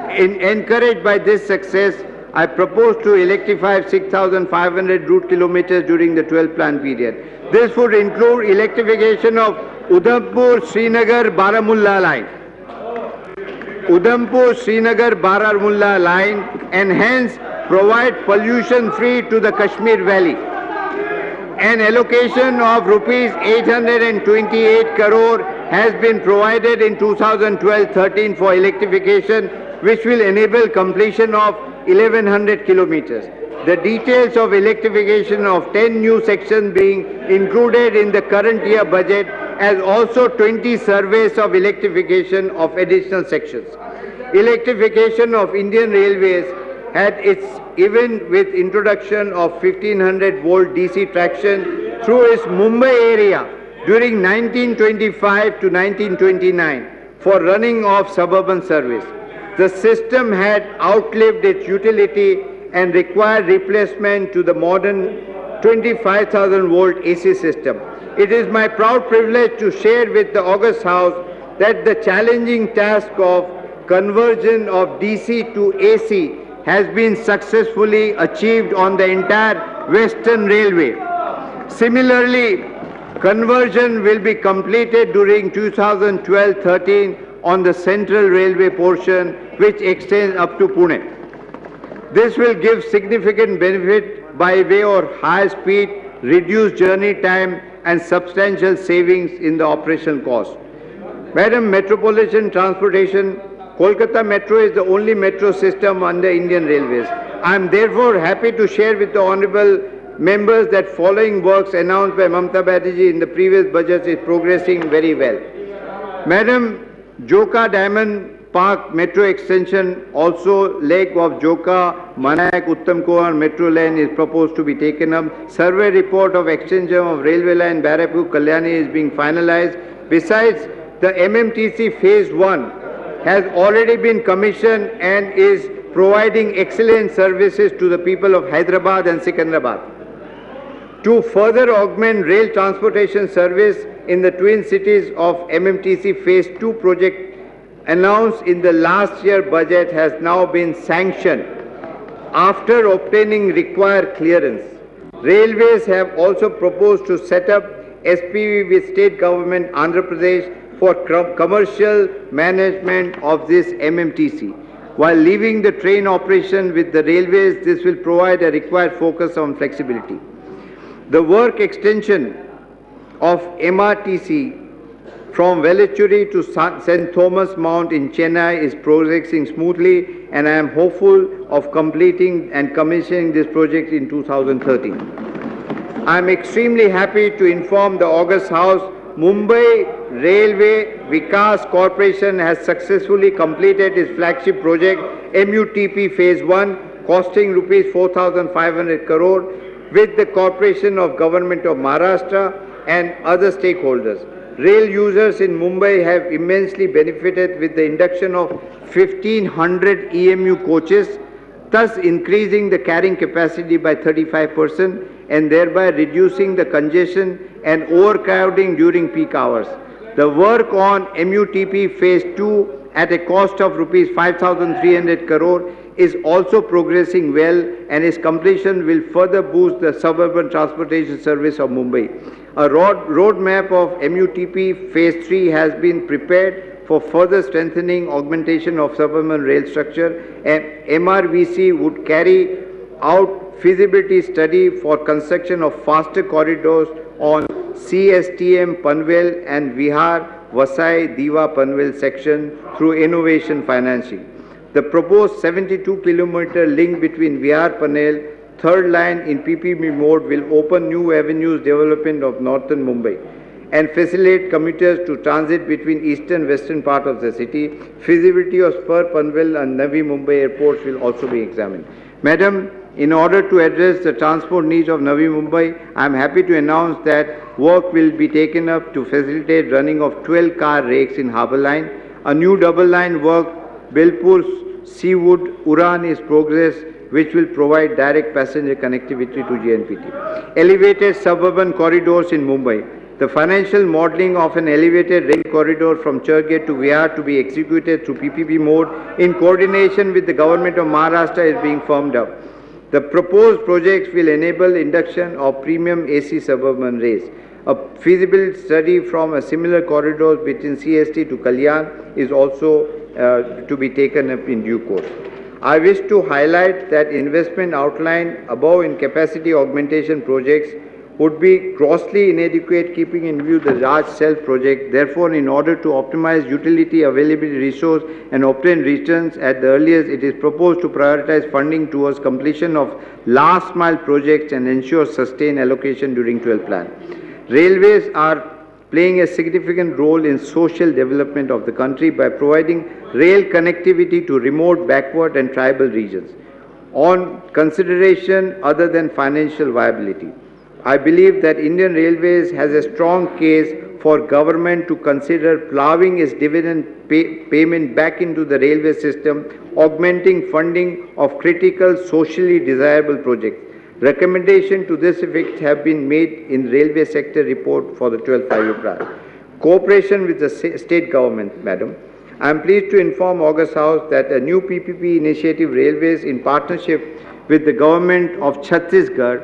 Encouraged by this success, I propose to electrify 6,500 route kilometers during the 12th plan period. This would include electrification of Udhampur-Srinagar-Baramulla line. Udhampur-Srinagar-Baramulla line and hence provide pollution-free to the Kashmir Valley. An allocation of rupees 828 crore has been provided in 2012-13 for electrification, which will enable completion of 1,100 kilometers. The details of electrification of 10 new sections being included in the current year budget, as also 20 surveys of electrification of additional sections. Electrification of Indian Railways had its even with introduction of 1500 volt DC traction through its Mumbai area during 1925 to 1929 for running of suburban service. The system had outlived its utility and required replacement to the modern 25,000 volt AC system. It is my proud privilege to share with the august House that the challenging task of conversion of DC to AC has been successfully achieved on the entire Western Railway. Similarly, conversion will be completed during 2012-13 on the Central Railway portion, which extends up to Pune. This will give significant benefit by way of high speed, reduced journey time and substantial savings in the operational cost. Madam, metropolitan transportation, Kolkata Metro is the only metro system under Indian Railways. I am therefore happy to share with the honourable members that following works announced by Mamata Banerjee in the previous budget is progressing very well. Madam, Joka Diamond Park Metro Extension, also leg of Joka, Manayak, Uttam Kuhar Metro Line is proposed to be taken up. Survey report of extension of railway line Barapur Kalyani is being finalized. Besides, The MMTC Phase 1 has already been commissioned and is providing excellent services to the people of Hyderabad and Secunderabad. To further augment rail transportation service in the twin cities of MMTC Phase 2 project announced in the last year budget has now been sanctioned after obtaining required clearance. Railways have also proposed to set up SPV with state government Andhra Pradesh for commercial management of this MMTC. While leaving the train operation with the railways, this will provide a required focus on flexibility. The work extension of MRTC from Velachery to St. Thomas Mount in Chennai is progressing smoothly, and I am hopeful of completing and commissioning this project in 2013. I am extremely happy to inform the August House Mumbai Railway Vikas Corporation has successfully completed its flagship project MUTP Phase 1 costing rupees 4,500 crore with the Corporation of Government of Maharashtra and other stakeholders. Rail users in Mumbai have immensely benefited with the induction of 1,500 EMU coaches, thus increasing the carrying capacity by 35% and thereby reducing the congestion and overcrowding during peak hours. The work on MUTP Phase 2 at a cost of rupees 5,300 crore is also progressing well, and its completion will further boost the suburban transportation service of Mumbai. A roadmap of MUTP Phase 3 has been prepared for further strengthening augmentation of suburban rail structure, and MRVC would carry out feasibility study for construction of faster corridors on CSTM Panvel and Vihar Vasai Diva Panvel section through innovation financing. The proposed 72-kilometer link between Vihar Panvel, third line in PPP mode, will open new avenues development of northern Mumbai and facilitate commuters to transit between eastern and western part of the city. Feasibility of Spur Panvel and Navi Mumbai airports will also be examined. Madam, in order to address the transport needs of Navi Mumbai, I am happy to announce that work will be taken up to facilitate running of 12-car rakes in Harbour Line. A new double line work, Bilpur Seawood Uran, is progress, which will provide direct passenger connectivity to JNPT. Elevated suburban corridors in Mumbai. The financial modelling of an elevated rail corridor from Churchgate to Vihar to be executed through PPP mode in coordination with the Government of Maharashtra is being firmed up. The proposed projects will enable induction of premium AC suburban rails. A feasibility study from a similar corridor between CST to Kalyan is also to be taken up in due course. I wish to highlight that investment outlined above in capacity augmentation projects would be grossly inadequate keeping in view the large self project. Therefore, in order to optimize utility availability resource and obtain returns at the earliest, it is proposed to prioritize funding towards completion of last mile projects and ensure sustained allocation during 12 plan. Railways are playing a significant role in social development of the country by providing rail connectivity to remote, backward and tribal regions on consideration other than financial viability. I believe that Indian Railways has a strong case for government to consider ploughing its dividend payment back into the railway system, augmenting funding of critical socially desirable projects. Recommendations to this effect have been made in railway sector report for the 12th five-year plan. Cooperation with the state government, Madam. I am pleased to inform August House that a new PPP initiative railways in partnership with the government of Chhattisgarh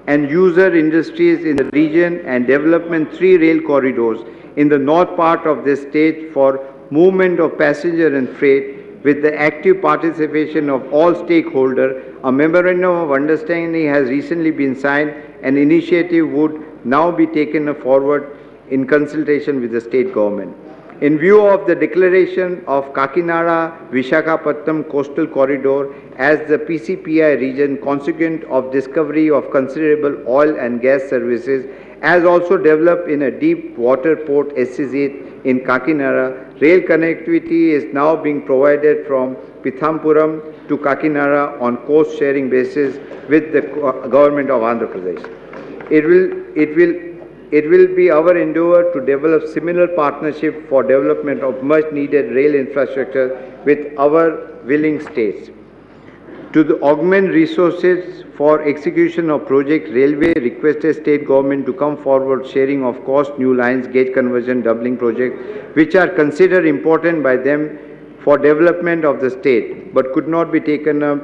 and user industries in the region and development 3 rail corridors in the north part of this state for movement of passenger and freight with the active participation of all stakeholders. A memorandum of understanding has recently been signed. An initiative would now be taken forward in consultation with the state government. In view of the declaration of Kakinada-Visakhapatnam coastal corridor as the PCPI region consequent of discovery of considerable oil and gas services, as also developed in a deep water port SEZ in Kakinada, rail connectivity is now being provided from Pithapuram to Kakinada on cost sharing basis with the government of Andhra Pradesh. It will it will be our endeavor to develop similar partnership for development of much needed rail infrastructure with our willing states. To augment resources for execution of project, Railway requested state government to come forward sharing of cost, new lines, gauge conversion, doubling projects, which are considered important by them for development of the state, but could not be taken up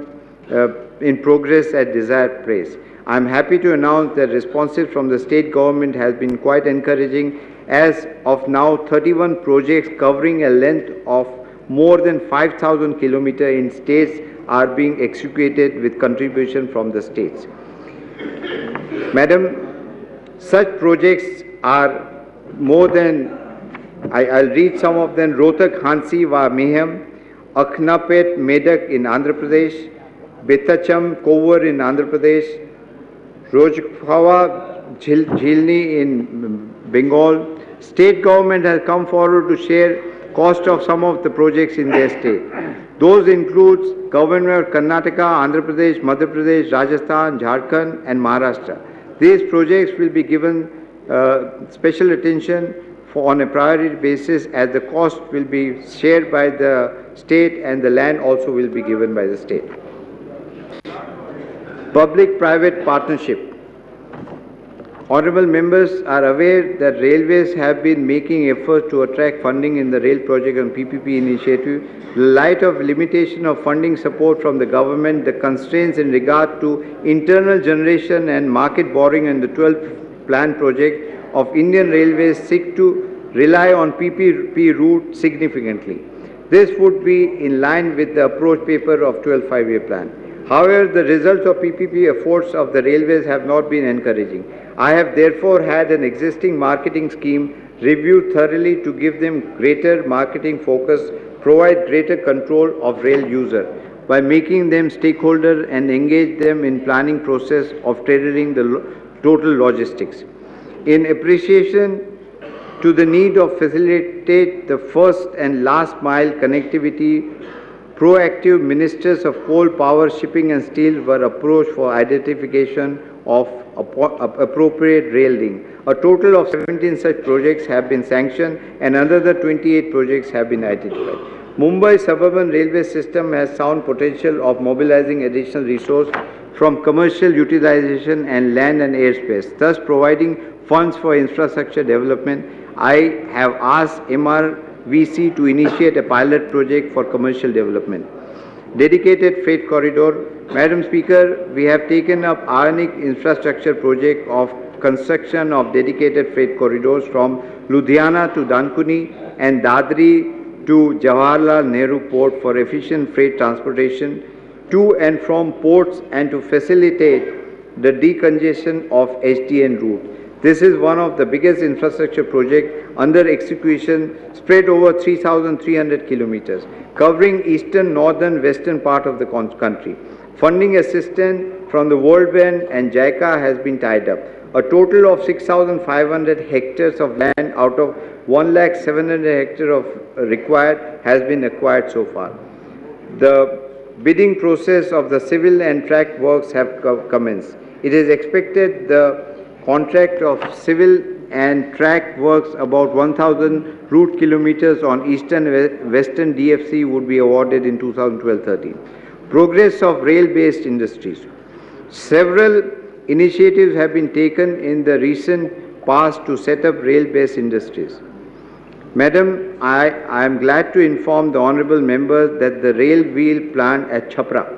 in progress at desired pace. I am happy to announce that responses from the state government has been quite encouraging. As of now, 31 projects covering a length of more than 5,000 kilometers in states are being executed with contribution from the states. Madam, such projects are more than, I'll read some of them: Rohtak Hansi va Meham, Akhnapet Medak in Andhra Pradesh, Betacham Kovar in Andhra Pradesh, Rojkhawa Jhilni in Bengal. State government has come forward to share cost of some of the projects in their state. Those includes Government of Karnataka, Andhra Pradesh, Madhya Pradesh, Rajasthan, Jharkhand and Maharashtra. These projects will be given special attention on a priority basis, as the cost will be shared by the state and the land also will be given by the state. Public-private partnership. Honourable members are aware that railways have been making efforts to attract funding in the rail project and PPP initiative. In light of limitation of funding support from the government, the constraints in regard to internal generation and market borrowing and the 12th plan project of Indian Railways seek to rely on PPP route significantly. This would be in line with the approach paper of 12th five-year plan. However, the results of PPP efforts of the railways have not been encouraging. I have therefore had an existing marketing scheme reviewed thoroughly to give them greater marketing focus, provide greater control of rail user by making them stakeholder and engage them in planning process of tailoring the total logistics. In appreciation to the need of facilitate the first and last mile connectivity, proactive ministers of coal, power, shipping and steel were approached for identification of appropriate rail link. A total of 17 such projects have been sanctioned and another 28 projects have been identified. Mumbai suburban railway system has sound potential of mobilizing additional resource from commercial utilization and land and airspace, thus providing funds for infrastructure development. I have asked MRVC to initiate a pilot project for commercial development. Dedicated freight corridor. Madam Speaker, we have taken up ionic infrastructure project of construction of dedicated freight corridors from Ludhiana to Dankuni and Dadri to Jawaharlal Nehru Port for efficient freight transportation to and from ports and to facilitate the decongestion of HDN route. This is one of the biggest infrastructure projects under execution, spread over 3,300 kilometers, covering eastern, northern, western part of the country. Funding assistance from the World Bank and JICA has been tied up. A total of 6,500 hectares of land out of 1,700,000 hectares of required has been acquired so far. The bidding process of the civil and track works have commenced. It is expected the contract of civil and track works about 1,000 route kilometers on eastern and western DFC would be awarded in 2012-13. Progress of rail-based industries. Several initiatives have been taken in the recent past to set up rail-based industries. Madam, I am glad to inform the honourable members that the rail wheel plant at Chhapra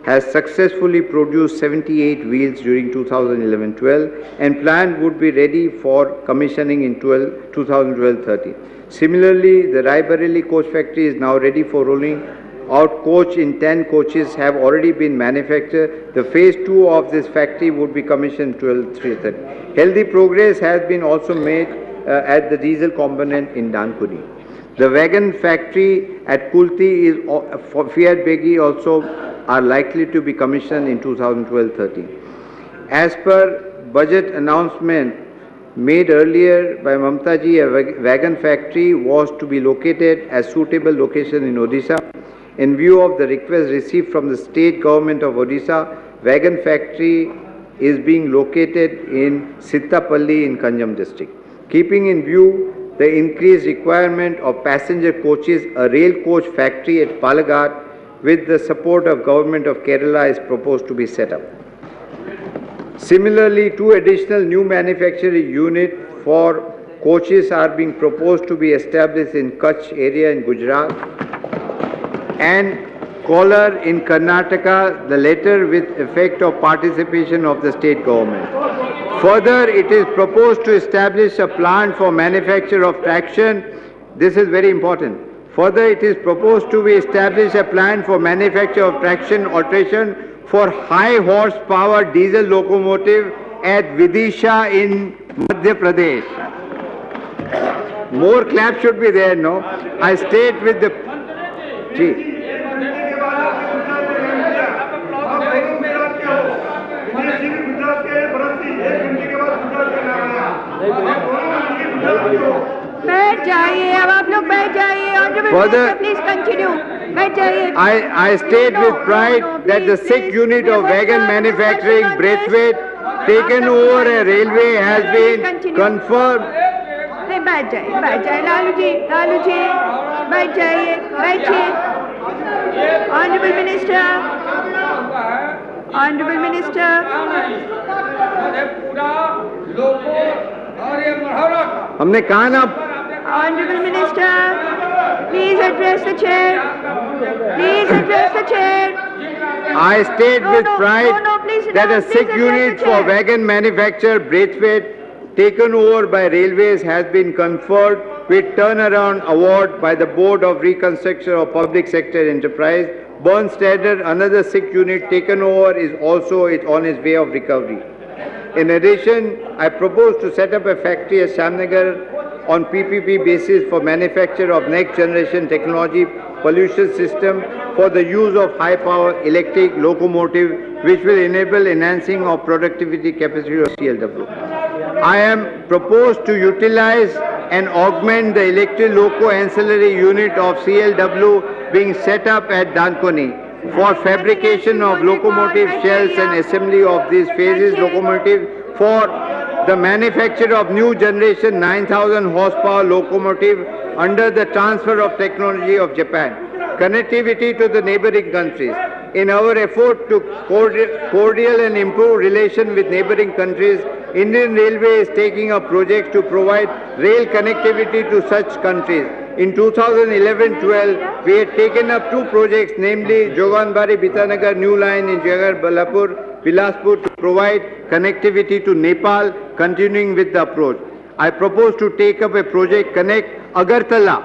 has successfully produced 78 wheels during 2011-12 and plant would be ready for commissioning in 2012-13. Similarly, the Raebareli coach factory is now ready for rolling out coach in 10 coaches have already been manufactured. The phase 2 of this factory would be commissioned 12-13. Healthy progress has been also made at the diesel component in Dankuni. The wagon factory at Kulti is for Fiat Begi also are likely to be commissioned in 2012-13. As per budget announcement made earlier by Mamta ji, a wagon factory was to be located as suitable location in Odisha. In view of the request received from the state government of Odisha, wagon factory is being located in Sittapalli in Kanjam district. Keeping in view the increased requirement of passenger coaches, a rail coach factory at Palakkad with the support of Government of Kerala is proposed to be set up. Similarly, 2 additional new manufacturing units for coaches are being proposed to be established in Kutch area in Gujarat and Kolar in Karnataka, the latter with effect of participation of the state government. Further, it is proposed to establish a plant for manufacture of traction. This is very important. Further, it is proposed to be established a plant for manufacture of traction alteration for high horsepower diesel locomotive at Vidisha in Madhya Pradesh. More clap should be there, no? I state with the... Further, please continue. I state with pride that the 6th unit of wagon manufacturing Braithwaite taken over a railway has been confirmed. Honorable Minister. Honorable Minister. हमने कहा ना. Honorable Minister, please address the chair. Please address the chair. I state with pride that a 6th unit for wagon manufacture Braithwaite taken over by railways has been conferred with turnaround award by the Board of Reconstruction of Public Sector Enterprise. Bernstader, another 6th unit taken over, is also on its way of recovery. In addition, I propose to set up a factory at Shamnagar on PPP basis for manufacture of next generation technology pollution system for the use of high power electric locomotive, which will enable enhancing of productivity capacity of CLW. I am proposed to utilize and augment the electric loco ancillary unit of CLW being set up at Dankoni for fabrication of locomotive shells and assembly of these phases locomotive for the manufacture of new generation 9,000 horsepower locomotive under the transfer of technology of Japan. Connectivity to the neighboring countries. In our effort to cordial and improve relation with neighboring countries, Indian Railway is taking up projects to provide rail connectivity to such countries. In 2011-12, we had taken up 2 projects, namely Joganbari-Bitanagar new line in Bilaspur to provide connectivity to Nepal, continuing with the approach. I propose to take up a project connect Agartala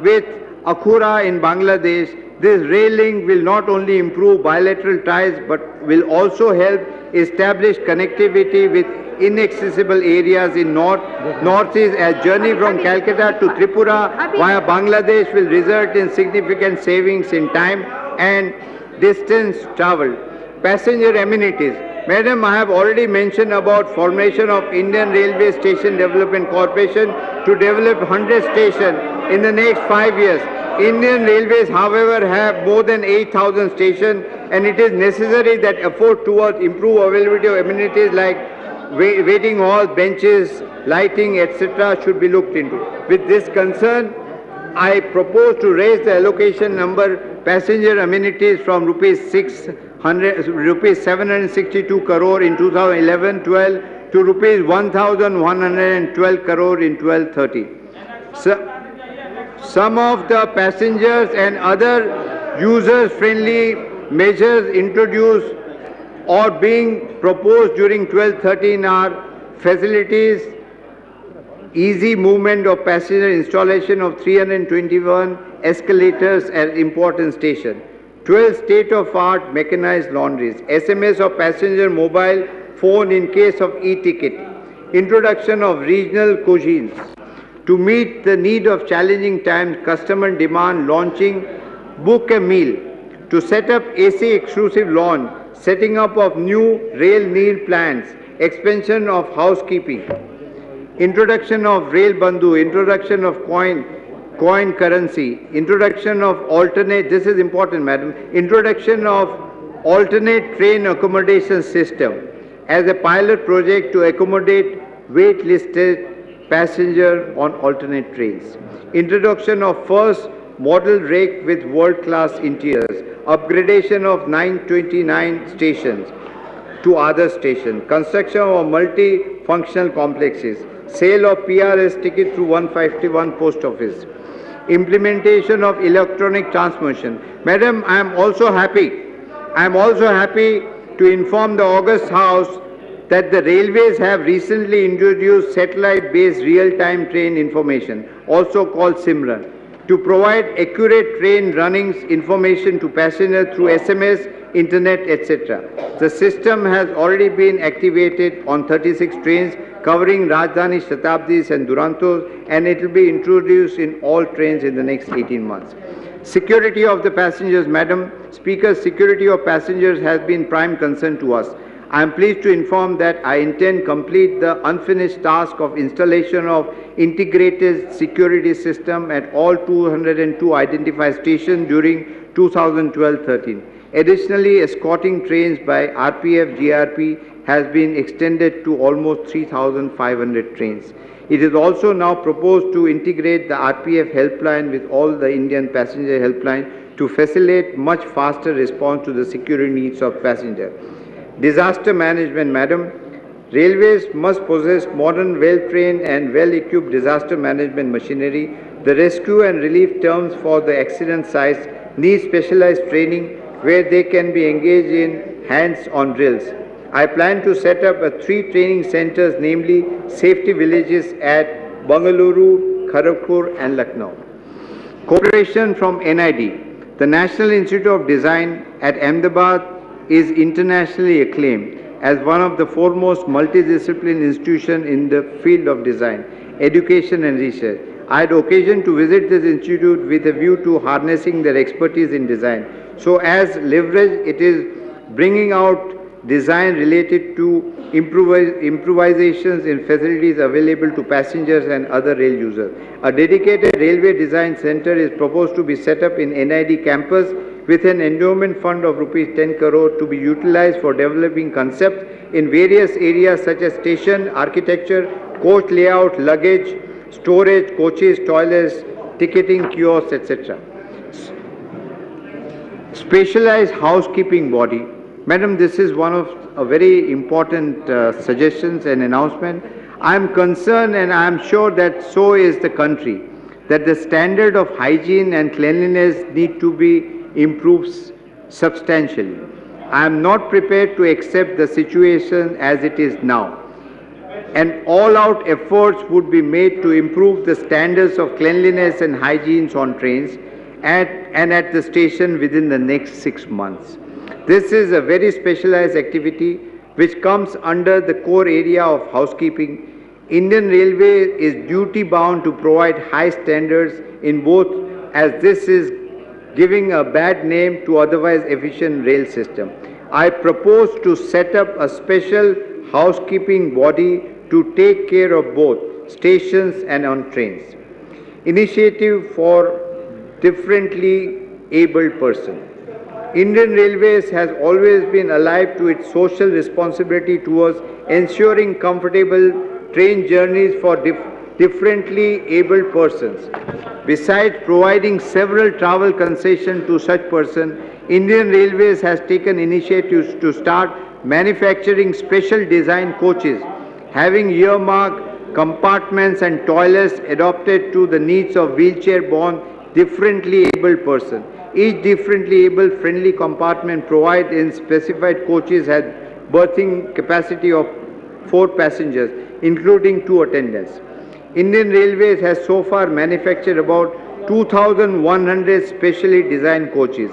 with Akhura in Bangladesh. This rail link will not only improve bilateral ties but will also help establish connectivity with inaccessible areas in northeast. A journey from Calcutta to Tripura via Bangladesh will result in significant savings in time and distance travelled. Passenger amenities. Madam, I have already mentioned about formation of Indian Railway Station Development Corporation to develop 100 stations in the next 5 years. Indian Railways, however, have more than 8,000 stations, and it is necessary that effort towards improved availability of amenities like waiting halls, benches, lighting, etc. should be looked into. With this concern, I propose to raise the allocation number passenger amenities from rupees 762 crore in 2011-12 to rupees 1,112 crore in 12-13. Some of the passengers and other user-friendly measures introduced or being proposed during 12-13 are facilities, easy movement of passenger, installation of 321 escalators at important stations, 12 state-of-art mechanized laundries, SMS of passenger mobile phone in case of e-ticket, introduction of regional cuisines. To meet the need of challenging times, customer demand, launching Book a Meal, to set up AC exclusive lounge, setting up of new rail meal plans, expansion of housekeeping, introduction of Rail Bandhu, introduction of coin currency, introduction of alternate, this is important, madam, introduction of alternate train accommodation system as a pilot project to accommodate wait-listed passenger on alternate trains. Introduction of first model rake with world-class interiors. Upgradation of 929 stations to other stations. Construction of multi-functional complexes. Sale of PRS ticket through 151 post office. Implementation of electronic transmission. Madam, I am also happy to inform the August House that the railways have recently introduced satellite-based real-time train information, also called Simran, to provide accurate train runnings information to passengers through SMS, internet, etc. The system has already been activated on 36 trains covering Rajdhani, Shatabdis and Durantos, and it will be introduced in all trains in the next 18 months. Security of the passengers, Madam Speaker, security of passengers has been prime concern to us. I am pleased to inform that I intend to complete the unfinished task of installation of integrated security system at all 202 identified stations during 2012-13. Additionally, escorting trains by RPF, GRP has been extended to almost 3,500 trains. It is also now proposed to integrate the RPF helpline with all the Indian passenger helpline to facilitate much faster response to the security needs of passengers. Disaster management, Madam. Railways must possess modern, well-trained and well-equipped disaster management machinery. The rescue and relief terms for the accident sites need specialized training where they can be engaged in hands-on drills. I plan to set up 3 training centers, namely safety villages at Bangalore, Kharagpur and Lucknow. Cooperation from NID. The National Institute of Design at Ahmedabad is internationally acclaimed as one of the foremost multidisciplinary institutions in the field of design, education and research. I had occasion to visit this institute with a view to harnessing their expertise in design. So as leverage, it is bringing out design related to improvisations in facilities available to passengers and other rail users. A dedicated railway design center is proposed to be set up in NID campus with an endowment fund of rupees 10 crore to be utilized for developing concepts in various areas such as station, architecture, coach layout, luggage, storage, coaches, toilets, ticketing, kiosks, etc. Specialized housekeeping body. Madam, this is one of a very important suggestions and announcement. I am concerned, and I am sure that so is the country, that the standard of hygiene and cleanliness need to be improved substantially. I am not prepared to accept the situation as it is now. And all-out efforts would be made to improve the standards of cleanliness and hygiene on trains and at the station within the next 6 months. This is a very specialized activity which comes under the core area of housekeeping. Indian Railway is duty-bound to provide high standards in both, as this is giving a bad name to otherwise efficient rail system. I propose to set up a special housekeeping body to take care of both stations and on trains. Initiative for differently abled persons. Indian Railways has always been alive to its social responsibility towards ensuring comfortable train journeys for differently abled persons. Besides providing several travel concessions to such persons, Indian Railways has taken initiatives to start manufacturing special design coaches, having earmarked compartments and toilets adapted to the needs of wheelchair-borne differently abled persons. Each differently able friendly compartment provided in specified coaches has berthing capacity of 4 passengers, including 2 attendants. Indian Railways has so far manufactured about 2,100 specially designed coaches.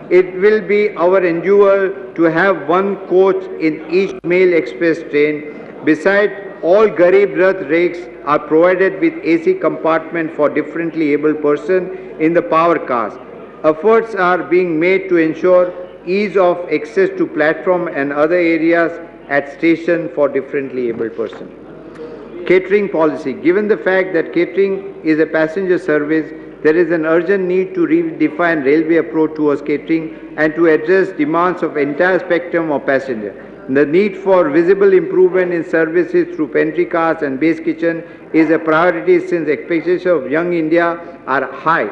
It will be our endeavour to have 1 coach in each mail express train. Besides, all Garib Rath rakes are provided with AC compartment for differently able persons in the power cars. Efforts are being made to ensure ease of access to platform and other areas at station for differently able persons. Catering policy. Given the fact that catering is a passenger service, there is an urgent need to redefine railway approach towards catering and to address demands of entire spectrum of passengers. The need for visible improvement in services through pantry cars and base kitchen is a priority since expectations of young India are high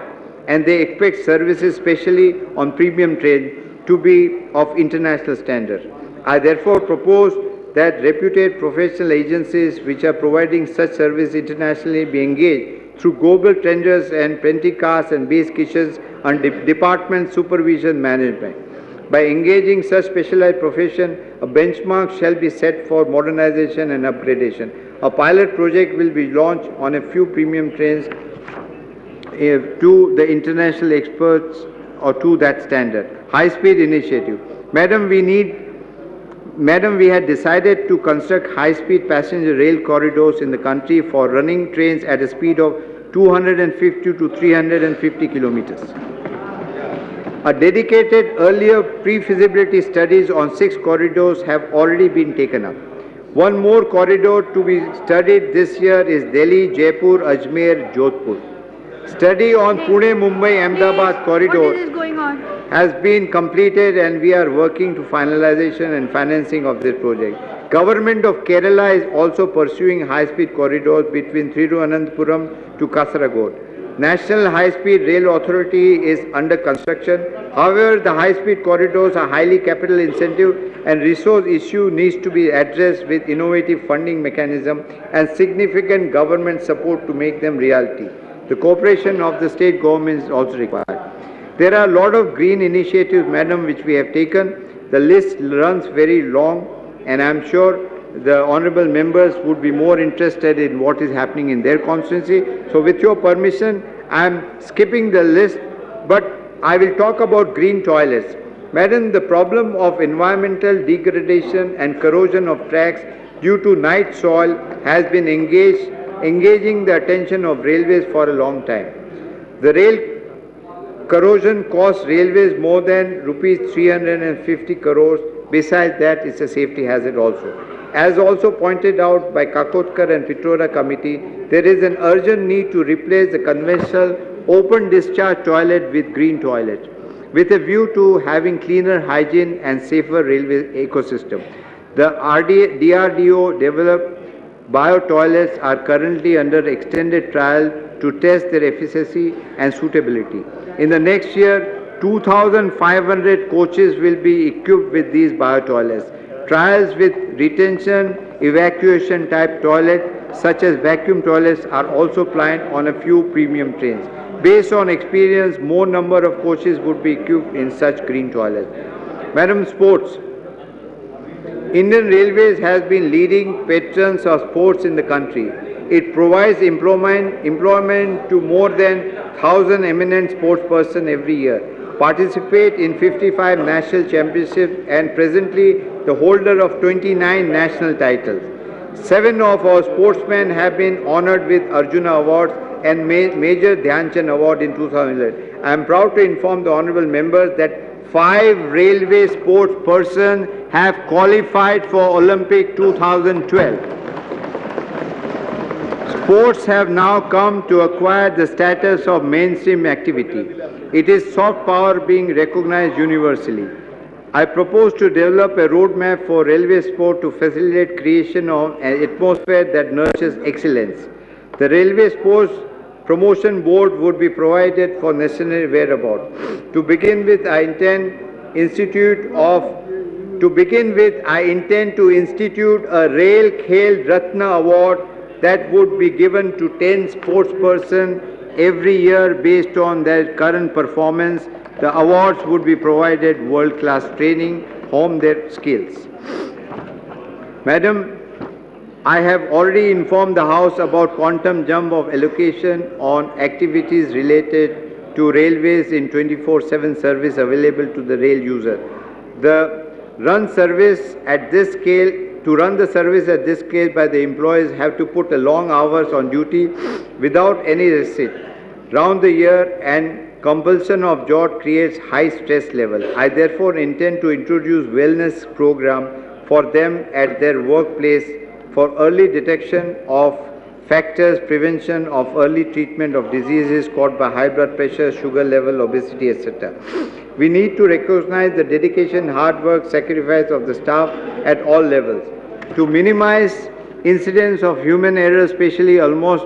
and they expect services, especially on premium train, to be of international standard. I therefore propose that reputed professional agencies which are providing such service internationally be engaged through global tenders and pantry cars and base kitchens under department supervision management. By engaging such specialized profession, a benchmark shall be set for modernization and upgradation. A pilot project will be launched on a few premium trains to the international experts or to that standard. High-speed initiative. Madam, we had decided to construct high-speed passenger rail corridors in the country for running trains at a speed of 250 to 350 kilometers. A dedicated earlier pre-feasibility studies on 6 corridors have already been taken up. One more corridor to be studied this year is Delhi, Jaipur, Ajmer, Jodhpur. Study on Pune-Mumbai-Ahmedabad corridor has been completed and we are working to finalization and financing of this project. Government of Kerala is also pursuing high-speed corridors between Thiruvananthapuram to Kasaragod. National High-Speed Rail Authority is under construction. However, the high-speed corridors are highly capital intensive and resource issue needs to be addressed with innovative funding mechanism and significant government support to make them reality. The cooperation of the state government is also required. There are a lot of green initiatives, madam, which we have taken. The list runs very long and I am sure the honourable members would be more interested in what is happening in their constituency. So with your permission, I am skipping the list, but I will talk about green toilets. Madam, the problem of environmental degradation and corrosion of tracks due to night soil has been engaging the attention of railways for a long time. The rail corrosion costs railways more than rupees 350 crores. Besides that, it's a safety hazard also. As also pointed out by Kakotkar and Pitroda committee, there is an urgent need to replace the conventional open discharge toilet with green toilet, with a view to having cleaner hygiene and safer railway ecosystem. The DRDO developed bio-toilets are currently under extended trial to test their efficacy and suitability. In the next year, 2,500 coaches will be equipped with these bio-toilets. Trials with retention, evacuation type toilet such as vacuum toilets are also planned on a few premium trains. Based on experience, more number of coaches would be equipped in such green toilets. Madam, sports. Indian Railways has been leading patrons of sports in the country. It provides employment to more than 1,000 eminent sports persons every year. Participate in 55 national championships and presently the holder of 29 national titles. 7 of our sportsmen have been honoured with Arjuna Awards and Major Dhyan Chand Award in 2011. I am proud to inform the honourable members that 5 railway sports persons have qualified for Olympic 2012. Sports have now come to acquire the status of mainstream activity. It is soft power being recognized universally. I propose to develop a roadmap for railway sport to facilitate creation of an atmosphere that nurtures excellence. The Railway Sports Promotion Board would be provided for necessary whereabouts. To begin with, I intend to institute a Rail Khel Ratna Award that would be given to 10 sports persons every year based on their current performance. The awards would be provided world-class training, hone their skills. Madam, I have already informed the House about quantum jump of allocation on activities related to railways in 24/7 service available to the rail user. To run the service at this scale by the employees have to put a long hours on duty without any receipt round the year, and compulsion of job creates high stress level. I therefore intend to introduce wellness program for them at their workplace for early detection of factors, prevention of early treatment of diseases caused by high blood pressure, sugar level, obesity, etc. We need to recognize the dedication, hard work, sacrifice of the staff at all levels. To minimize incidents of human error, especially amongst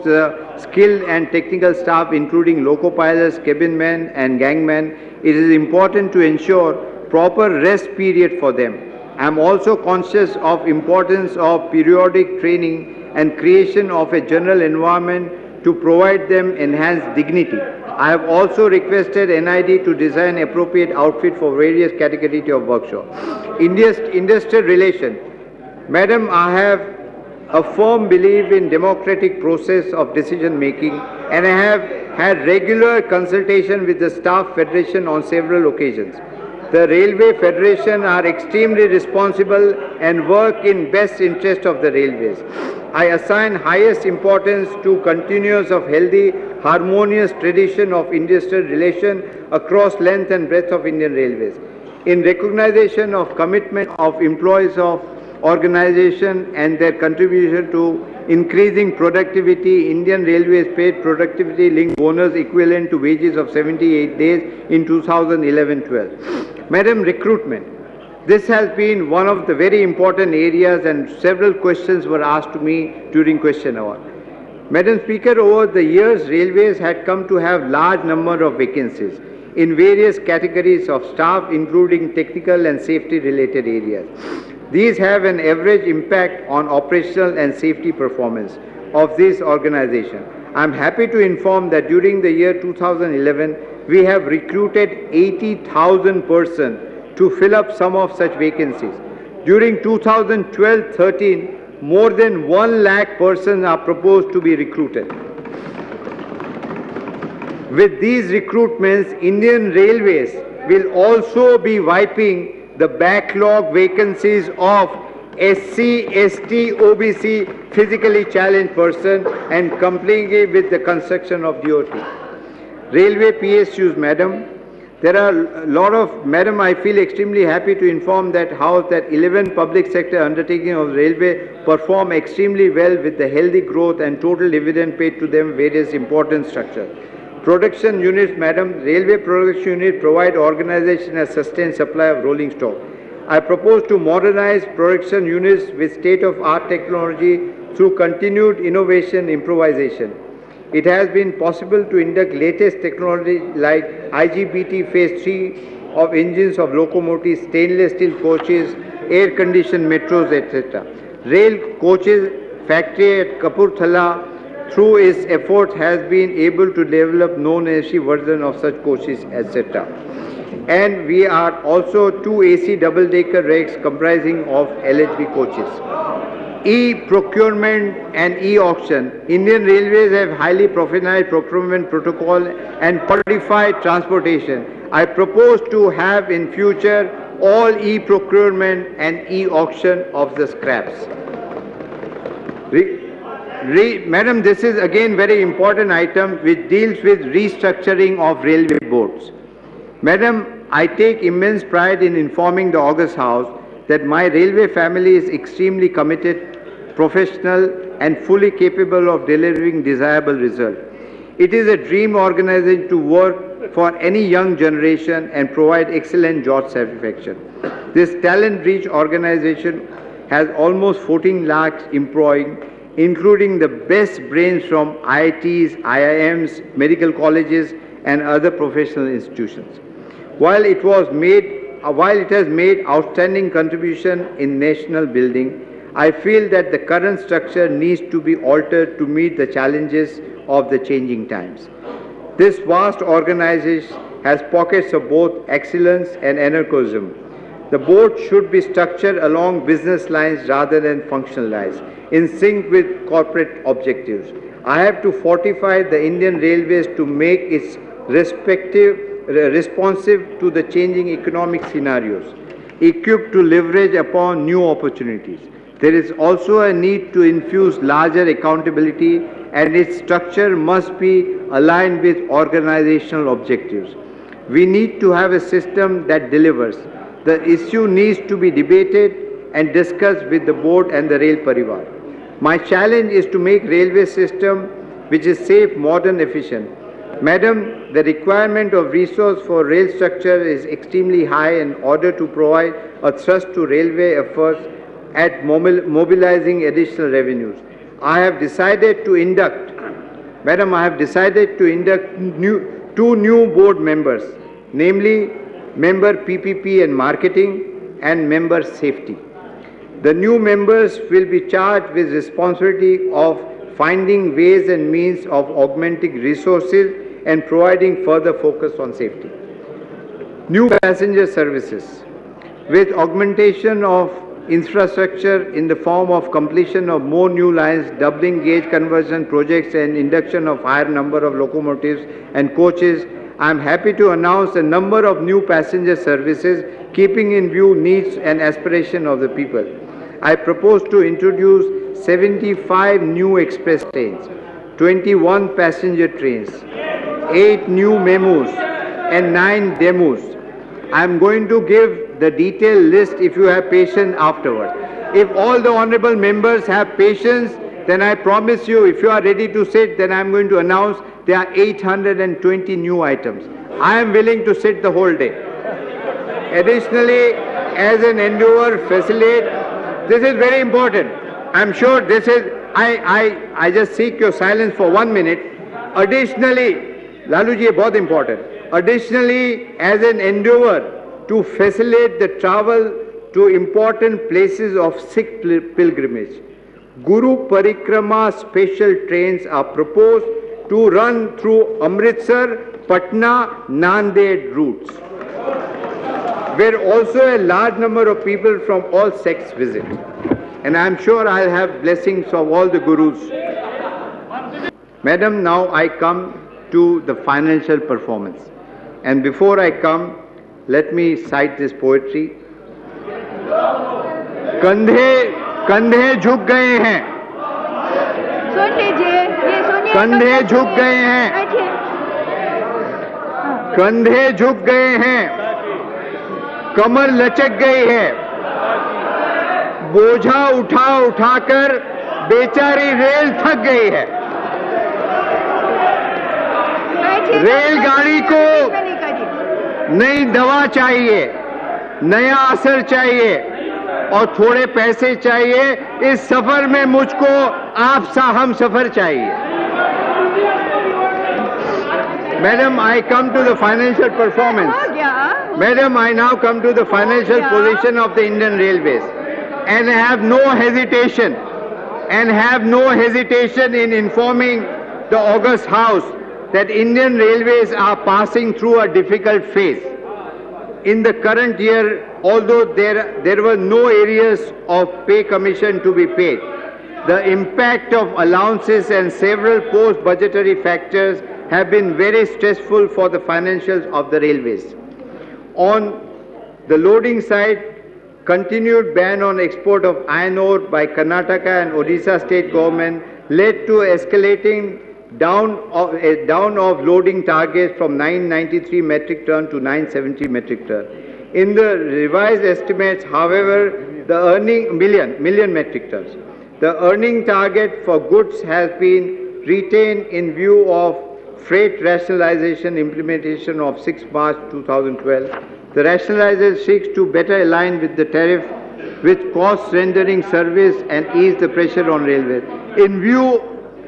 the skilled and technical staff, including loco-pilots, cabin men and gangmen, it is important to ensure proper rest period for them. I am also conscious of importance of periodic training and creation of a general environment to provide them enhanced dignity. I have also requested NID to design appropriate outfit for various categories of workshop. Industrial relation. Madam, I have a firm belief in democratic process of decision making, and I have had regular consultation with the Staff Federation on several occasions. The Railway Federation are extremely responsible and work in best interest of the railways. I assign highest importance to continuance of healthy, harmonious tradition of industrial relation across length and breadth of Indian Railways. In recognition of commitment of employees of organization and their contribution to increasing productivity, Indian Railways paid productivity-linked bonus equivalent to wages of 78 days in 2011-12. Madam, recruitment. This has been one of the very important areas, and several questions were asked to me during question hour. Madam Speaker, over the years, Railways had come to have large number of vacancies in various categories of staff, including technical and safety-related areas. These have an average impact on operational and safety performance of this organization. I am happy to inform that during the year 2011, we have recruited 80,000 persons to fill up some of such vacancies. During 2012-13, more than 1 lakh persons are proposed to be recruited. With these recruitments, Indian Railways will also be wiping the backlog vacancies of SC, ST, OBC, physically challenged person, and complying with the construction of DOT. Railway PSUs, Madam. There are a lot of, Madam, I feel extremely happy to inform that House that 11 public sector undertaking of railway perform extremely well with the healthy growth and total dividend paid to them various important structures. Production units, Madam, railway production units provide organization a sustained supply of rolling stock. I propose to modernize production units with state-of-art technology through continued innovation improvisation. It has been possible to induct latest technology like IGBT Phase 3 of engines of locomotives, stainless steel coaches, air-conditioned metros, etc. Rail coaches factory at Kapurthala, through its efforts, has been able to develop non-AC version of such coaches, etc. And we are also 2 AC double-decker rakes comprising of LHB coaches. E-procurement and e-auction. Indian Railways have highly professionalized procurement protocol and codified transportation. I propose to have in future all e-procurement and e-auction of the scraps. Madam, this is again very important item which deals with restructuring of railway boards. Madam, I take immense pride in informing the August House that my railway family is extremely committed, professional and fully capable of delivering desirable results. It is a dream organization to work for any young generation and provide excellent job satisfaction. This talent-rich organization has almost 14 lakhs employing, including the best brains from IITs, IIMs, medical colleges and other professional institutions. While it has made outstanding contribution in national building, I feel that the current structure needs to be altered to meet the challenges of the changing times. This vast organization has pockets of both excellence and anarchism. The board should be structured along business lines rather than functional lines, in sync with corporate objectives. I have to fortify the Indian Railways to make its responsive to the changing economic scenarios, equipped to leverage upon new opportunities. There is also a need to infuse larger accountability, and its structure must be aligned with organizational objectives. We need to have a system that delivers. The issue needs to be debated and discussed with the board and the Rail Parivar. My challenge is to make railway system which is safe, modern, efficient. Madam, the requirement of resource for rail structure is extremely high in order to provide a thrust to railway efforts at mobilizing additional revenues. I have decided to induct, Madam, I have decided to induct two new board members, namely member PPP and marketing and member safety. The new members will be charged with responsibility of finding ways and means of augmenting resources and providing further focus on safety. New passenger services. With augmentation of infrastructure in the form of completion of more new lines, doubling gauge conversion projects and induction of higher number of locomotives and coaches, I am happy to announce a number of new passenger services keeping in view needs and aspiration of the people. I propose to introduce 75 new express trains, 21 passenger trains, 8 new memos and 9 demos. I am going to give the detailed list if you have patience afterwards. If all the honorable members have patience, then I promise you, if you are ready to sit, then I am going to announce there are 820 new items. I am willing to sit the whole day. Additionally, as an endeavor facilitate, this is very important. I am sure this is, I just seek your silence for 1 minute. Additionally, Laluji, बहुत important. Additionally, as an endeavor to facilitate the travel to important places of Sikh pilgrimage, Guru Parikrama special trains are proposed to run through Amritsar, Patna, Nanded routes, where also a large number of people from all sects visit. And I am sure I'll have blessings of all the Gurus. Madam, now I come to the financial performance. And before I come, let me cite this poetry. कंधे झुक गए हैं, सुन लीजिए, ये सुनिए, कंधे झुक गए हैं, कंधे झुक गए हैं, कमर लचक गई है, बोझा उठा उठाकर बेचारी रेल थक गई है। रेलगाड़ी को नई दवा चाहिए, नया असर चाहिए और थोड़े पैसे चाहिए। इस सफर में मुझको आप सा हम सफर चाहिए। Madam, I come to the financial performance. Madam, I now come to the financial position of the Indian Railways, and I have no hesitation in informing the August House that Indian Railways are passing through a difficult phase. In the current year, although there were no areas of pay commission to be paid, the impact of allowances and several post-budgetary factors have been very stressful for the financials of the railways. On the loading side, continued ban on export of iron ore by Karnataka and Odisha state government led to escalating down of loading targets from 993 metric ton to 970 metric ton. In the revised estimates, however, the million metric tons. The earning target for goods has been retained in view of freight rationalization implementation of 6 March 2012. The rationalization seeks to better align with the tariff with cost rendering service and ease the pressure on railways. In view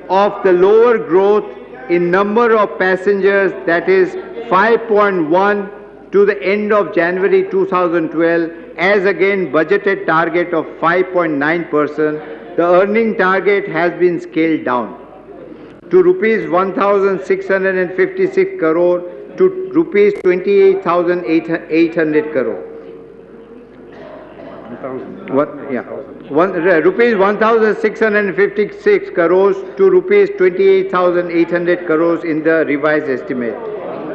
of the lower growth in number of passengers, that is 5.1 to the end of January 2012, as again budgeted target of 5.9%, the earning target has been scaled down to rupees 1,656 crore to rupees 28,800 crore. Rupees 1,656 crores to rupees 28,800 crores in the revised estimate.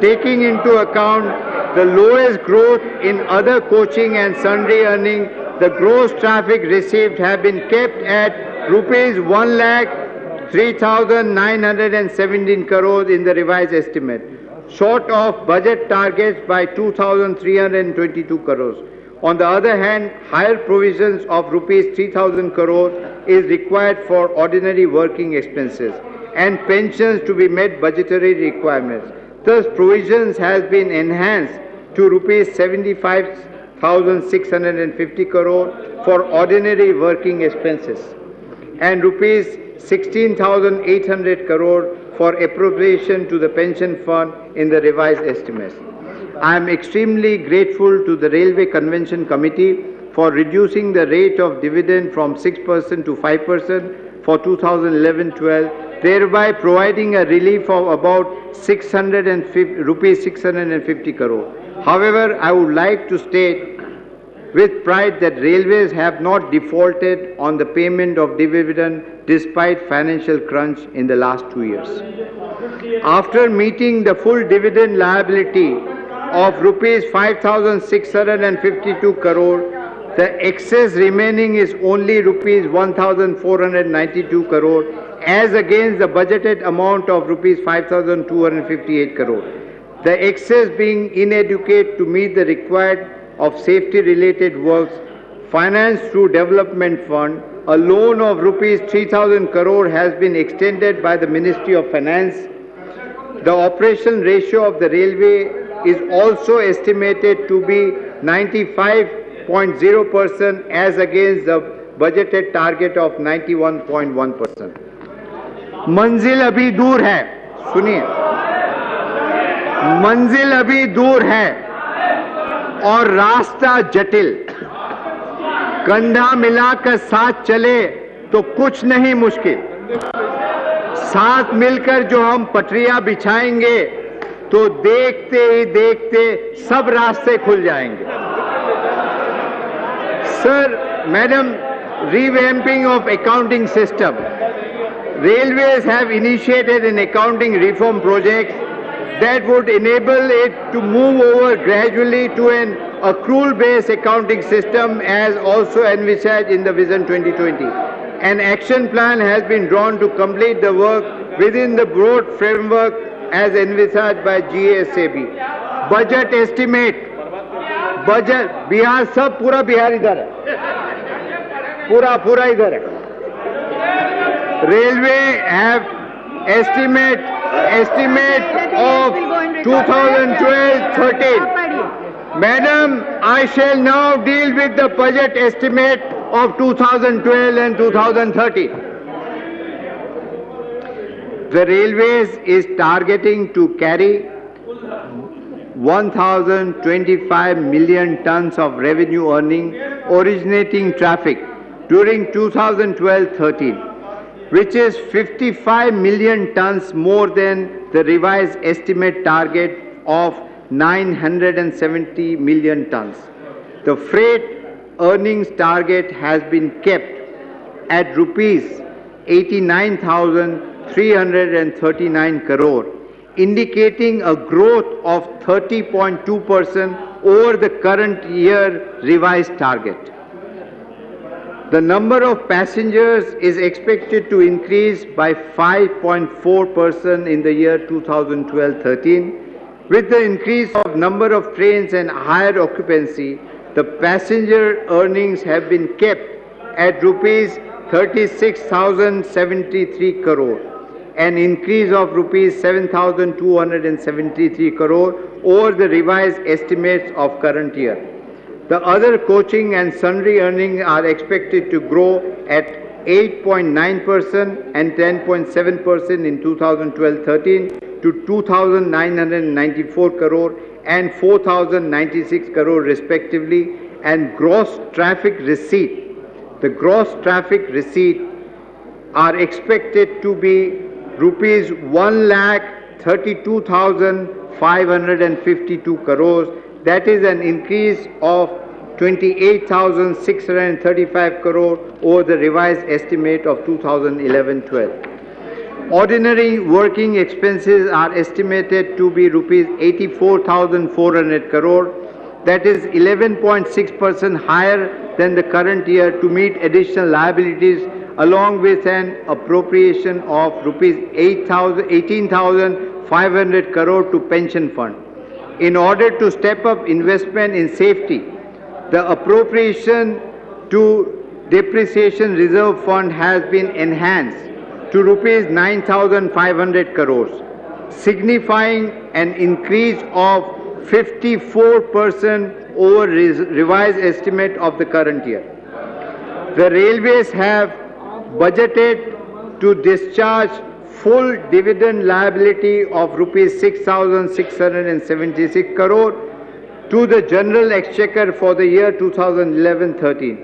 Taking into account the lowest growth in other coaching and sundry earning, the gross traffic received have been kept at rupees 1,03,917 crores in the revised estimate, short of budget targets by 2,322 crores. On the other hand, higher provisions of rupees 3,000 crore is required for ordinary working expenses and pensions to be met budgetary requirements. Thus, provisions has been enhanced to rupees 75,650 crore for ordinary working expenses and rupees 16,800 crore for appropriation to the pension fund in the revised estimates. I am extremely grateful to the Railway Convention Committee for reducing the rate of dividend from 6% to 5% for 2011-12, thereby providing a relief of about rupees 650 crore. However, I would like to state with pride that railways have not defaulted on the payment of dividend despite financial crunch in the last 2 years. After meeting the full dividend liability of rupees 5,652 crore, the excess remaining is only rupees 1,492 crore as against the budgeted amount of rupees 5,258 crore. The excess being inadequate to meet the required of safety-related works financed through Development Fund, a loan of rupees 3,000 crore has been extended by the Ministry of Finance. The operation ratio of the railway is also estimated to be 95.0% as against the budgeted target of 91.1%. मंजिल अभी दूर है, सुनिए, मंजिल अभी दूर है और रास्ता जटिल, कंधा मिलाकर साथ चले तो कुछ नहीं मुश्किल, साथ मिलकर जो हम पटरियां बिछाएंगे तो देखते ही देखते सब रास्ते खुल जाएंगे. Sir, Madam, revamping of accounting system. Railways have initiated an accounting reform project that would enable it to move over gradually to an accrual-based accounting system as also envisaged in the Vision 2020. An action plan has been drawn to complete the work within the broad framework as envisaged by GSAB. Budget estimate. Budget, Bihar सब पूरा बिहार इधर है, पूरा इधर है. Railway have estimate of 2012-13. Madam, I shall now deal with the budget estimate of 2012 and 2013. The Railways is targeting to carry 1,025 million tons of revenue earning originating traffic during 2012-13. Which is 55 million tons more than the revised estimate target of 970 million tons. The freight earnings target has been kept at rupees 89,339 crore, indicating a growth of 30.2% over the current year revised target. The number of passengers is expected to increase by 5.4% in the year 2012-13. With the increase of number of trains and higher occupancy, the passenger earnings have been kept at rupees 36,073 crore, an increase of rupees 7,273 crore over the revised estimates of current year. The other coaching and sundry earnings are expected to grow at 8.9% and 10.7% in 2012-13 to 2,994 crore and 4,096 crore respectively, and gross traffic receipt. The gross traffic receipt are expected to be rupees 1,32,552 crores. That is an increase of 28,635 crore over the revised estimate of 2011-12. Ordinary working expenses are estimated to be rupees 84,400 crore. That is 11.6% higher than the current year to meet additional liabilities, along with an appropriation of rupees 18,500 crore to pension fund. In order to step up investment in safety, The appropriation to depreciation reserve fund has been enhanced to rupees 9,500 crores, signifying an increase of 54% over revised estimate of the current year. The railways have budgeted to discharge full dividend liability of rupees 6,676 crore to the General Exchequer for the year 2011-13,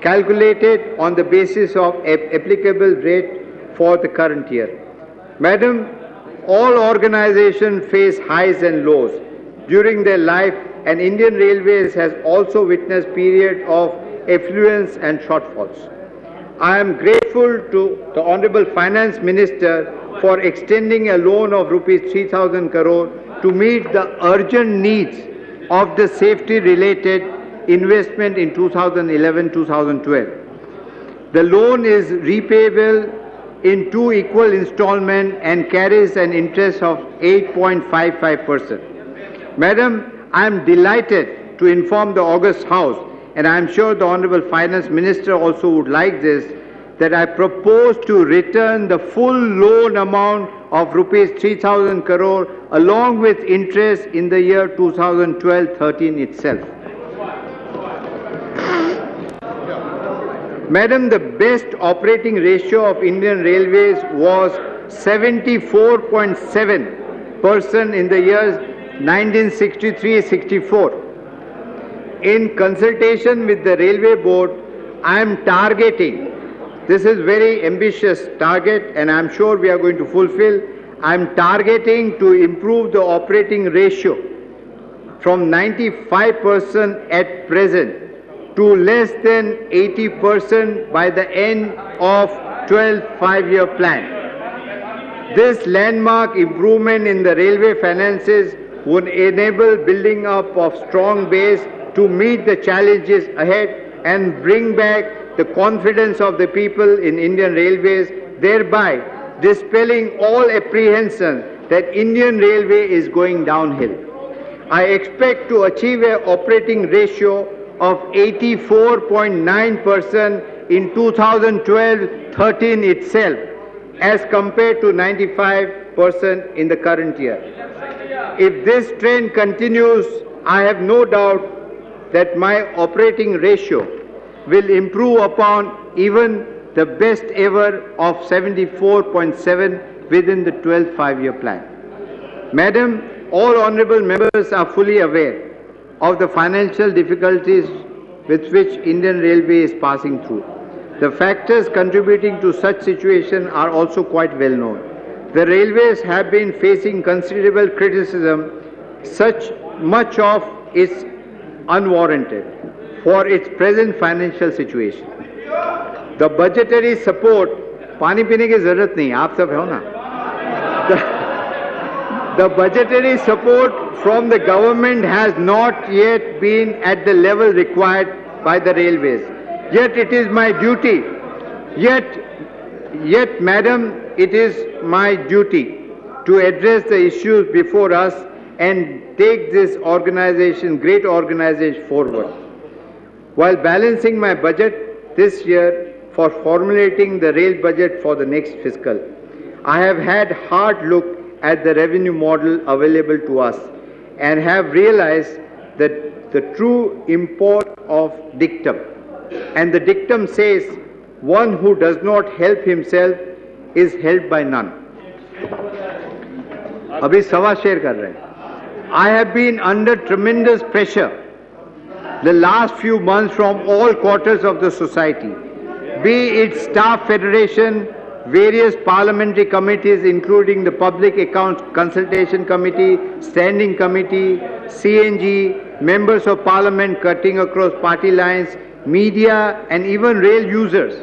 calculated on the basis of applicable rate for the current year. Madam, all organizations face highs and lows during their life, and Indian Railways has also witnessed period of affluence and shortfalls. I am grateful to the Honorable Finance Minister for extending a loan of rupees 3,000 crore to meet the urgent needs of the safety-related investment in 2011-2012. The loan is repayable in 2 equal installments and carries an interest of 8.55%. Madam, I am delighted to inform the August House, and I am sure the Honorable Finance Minister also would like this, that I propose to return the full loan amount of rupees 3,000 crore along with interest in the year 2012-13 itself. Madam, the best operating ratio of Indian Railways was 74.7% in the years 1963-64. In consultation with the Railway Board, I am targeting, this is very ambitious target and I am sure we are going to fulfill, I am targeting to improve the operating ratio from 95% at present to less than 80% by the end of 12th five-year plan. This landmark improvement in the railway finances would enable building up of strong base to meet the challenges ahead and bring back the confidence of the people in Indian Railways, thereby dispelling all apprehension that Indian Railway is going downhill. I expect to achieve an operating ratio of 84.9% in 2012-13 itself, as compared to 95% in the current year. If this trend continues, I have no doubt that my operating ratio will improve upon even the best ever of 74.7 within the 12th five-year plan. Madam, all honourable members are fully aware of the financial difficulties with which Indian Railway is passing through. The factors contributing to such situation are also quite well known. The railways have been facing considerable criticism, much of its unwarranted, for its present financial situation. The budgetary support, पानी पीने की जरूरत नहीं, आप सब हो ना? The budgetary support from the government has not yet been at the level required by the railways. Yet it is my duty, yet madam, it is my duty to address the issues before us and take this organization, great organization, forward. While balancing my budget this year for formulating the rail budget for the next fiscal, I have had hard look at the revenue model available to us and have realized that the true import of dictum. And the dictum says, one who does not help himself is helped by none. अभी सवा share कर रहे हैं. I have been under tremendous pressure the last few months from all quarters of the society, be it staff federation, various parliamentary committees including the Public Accounts Consultation Committee, Standing Committee, CNG, members of parliament cutting across party lines, media and even rail users,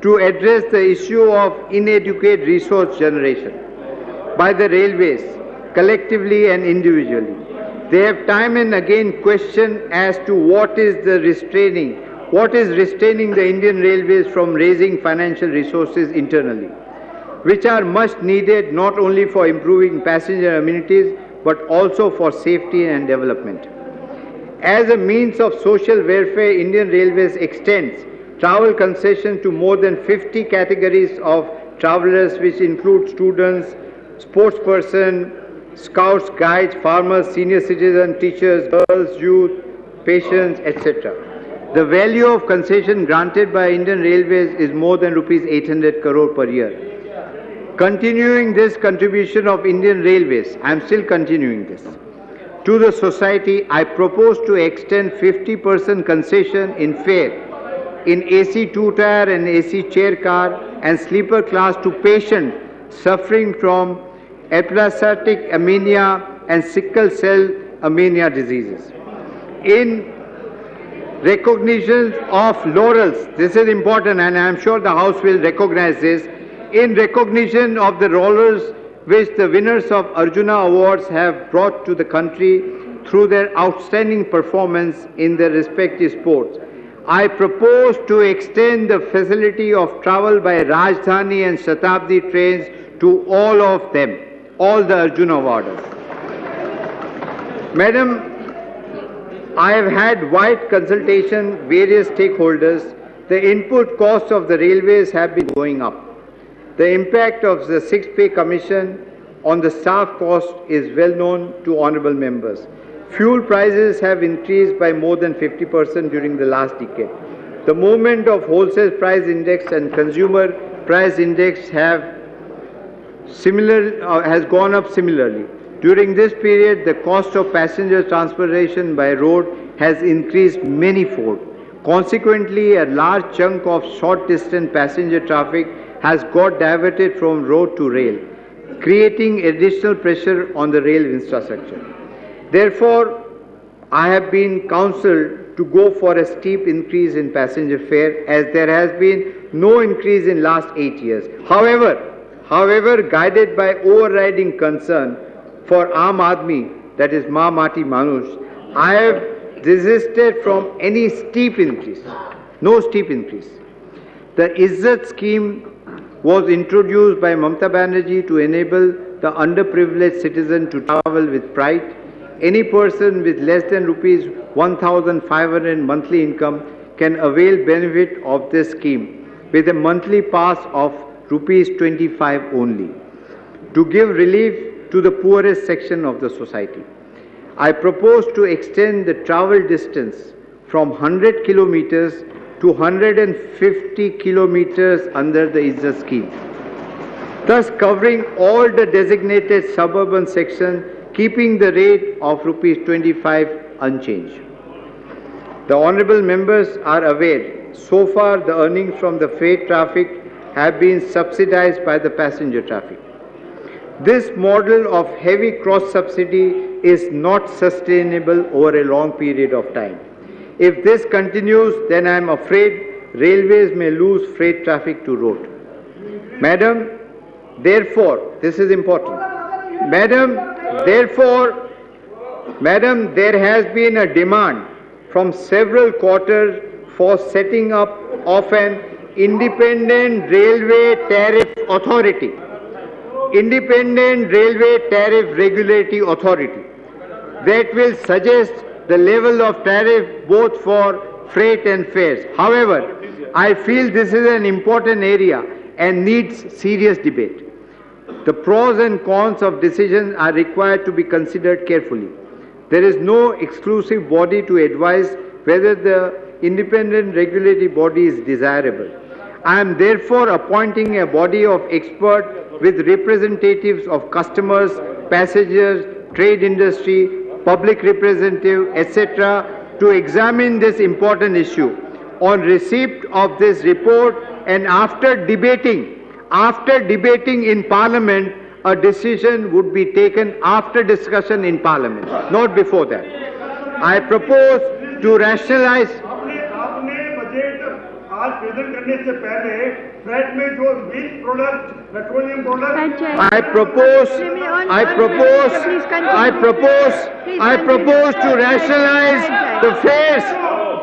to address the issue of inadequate resource generation by the railways, collectively and individually. They have time and again questioned as to what is restraining the Indian Railways from raising financial resources internally, which are much needed not only for improving passenger amenities but also for safety and development. As a means of social welfare, Indian Railways extends travel concession to more than 50 categories of travelers, which include students, sportspersons, scouts, guides, farmers, senior citizens, teachers, girls, youth, patients, etc. The value of concession granted by Indian Railways is more than rupees 800 crore per year. Continuing this contribution of Indian Railways, I am still continuing this, to the society, I propose to extend 50% concession in fare in AC two-tier and AC chair car and sleeper class to patients suffering from aplastic anemia and sickle cell anemia diseases. In recognition of laurels, this is important and I am sure the House will recognize this, in recognition of the laurels which the winners of Arjuna Awards have brought to the country through their outstanding performance in their respective sports, I propose to extend the facility of travel by Rajdhani and Shatabdi trains to all of them, all the Arjuna Awards. Madam, I have had wide consultation, various stakeholders. The input costs of the railways have been going up. The impact of the Sixth Pay Commission on the staff cost is well known to honourable members. Fuel prices have increased by more than 50% during the last decade. The movement of wholesale price index and consumer price index has gone up similarly. During this period, the cost of passenger transportation by road has increased many-fold. Consequently, a large chunk of short-distance passenger traffic has got diverted from road to rail, creating additional pressure on the rail infrastructure. Therefore, I have been counselled to go for a steep increase in passenger fare, as there has been no increase in last 8 years. However, guided by overriding concern for Aam Aadmi, that is Ma Mati Manush, I have desisted from any steep increase, no steep increase. The Izzat scheme was introduced by Mamata Banerjee to enable the underprivileged citizen to travel with pride. Any person with less than rupees 1,500 monthly income can avail benefit of this scheme with a monthly pass of rupees 25 only, to give relief to the poorest section of the society. I propose to extend the travel distance from 100 kilometers to 150 kilometers under the Izzat scheme, thus covering all the designated suburban section, keeping the rate of rupees 25 unchanged. The honourable members are aware, so far the earnings from the freight traffic have been subsidized by the passenger traffic. This model of heavy cross-subsidy is not sustainable over a long period of time. If this continues, then I am afraid railways may lose freight traffic to road. Madam, therefore, this is important. Madam, there has been a demand from several quarters for setting up of an independent railway tariff authority, independent railway tariff regulatory authority that will suggest the level of tariff both for freight and fares. However, I feel this is an important area and needs serious debate. The pros and cons of decisions are required to be considered carefully. There is no exclusive body to advise whether the independent regulatory body is desirable. I am therefore appointing a body of experts with representatives of customers, passengers, trade industry, public representative, etc., to examine this important issue. On receipt of this report and after debating in Parliament, a decision would be taken after discussion in Parliament, not before that. I propose to rationalize. आज present करने से पहले flat में जो बीज product petroleum product I propose to rationalize the fares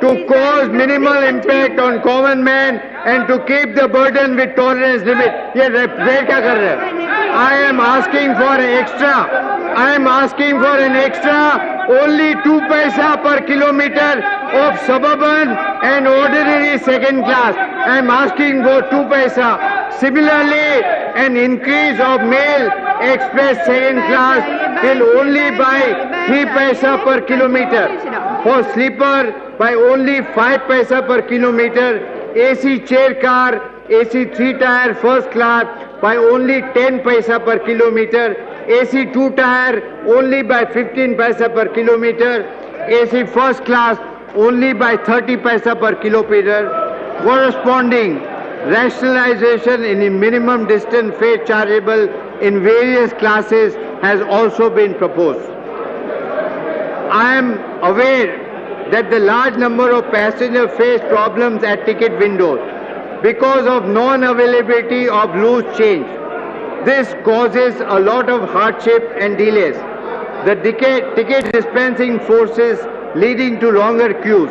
to cause minimal impact on common man and to keep the burden with tolerance limit. ये क्या कर रहे हैं? I am asking for an extra. I am asking for an extra only 2 paisa per kilometer of suburban and ordinary second class. I am asking for 2 paisa. Similarly, an increase of mail express second class will only buy 3 paisa per kilometer. For sleeper, by only 5 paisa per kilometer. AC chair car, AC 3-tire first class by only 10 paisa per kilometer. AC 2-tire only by 15 paisa per kilometer. AC first class only by 30 paisa per kilometer. Corresponding rationalization in the minimum distance fare chargeable in various classes has also been proposed. I am aware that the large number of passengers face problems at ticket windows because of non-availability of loose change. This causes a lot of hardship and delays. The ticket dispensing forces leading to longer queues.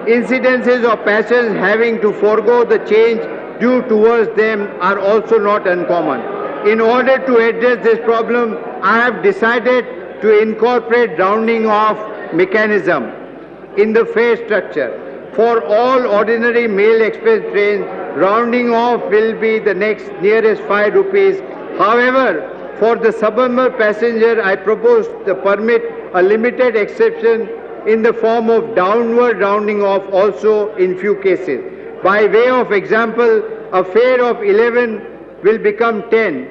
Incidences of passengers having to forego the change due towards them are also not uncommon. In order to address this problem, I have decided to incorporate rounding off mechanism in the fare structure. For all ordinary mail express trains, rounding off will be the nearest 5 rupees. However, for the suburban passenger, I propose to permit a limited exception in the form of downward rounding off also in few cases. By way of example, a fare of 11 will become 10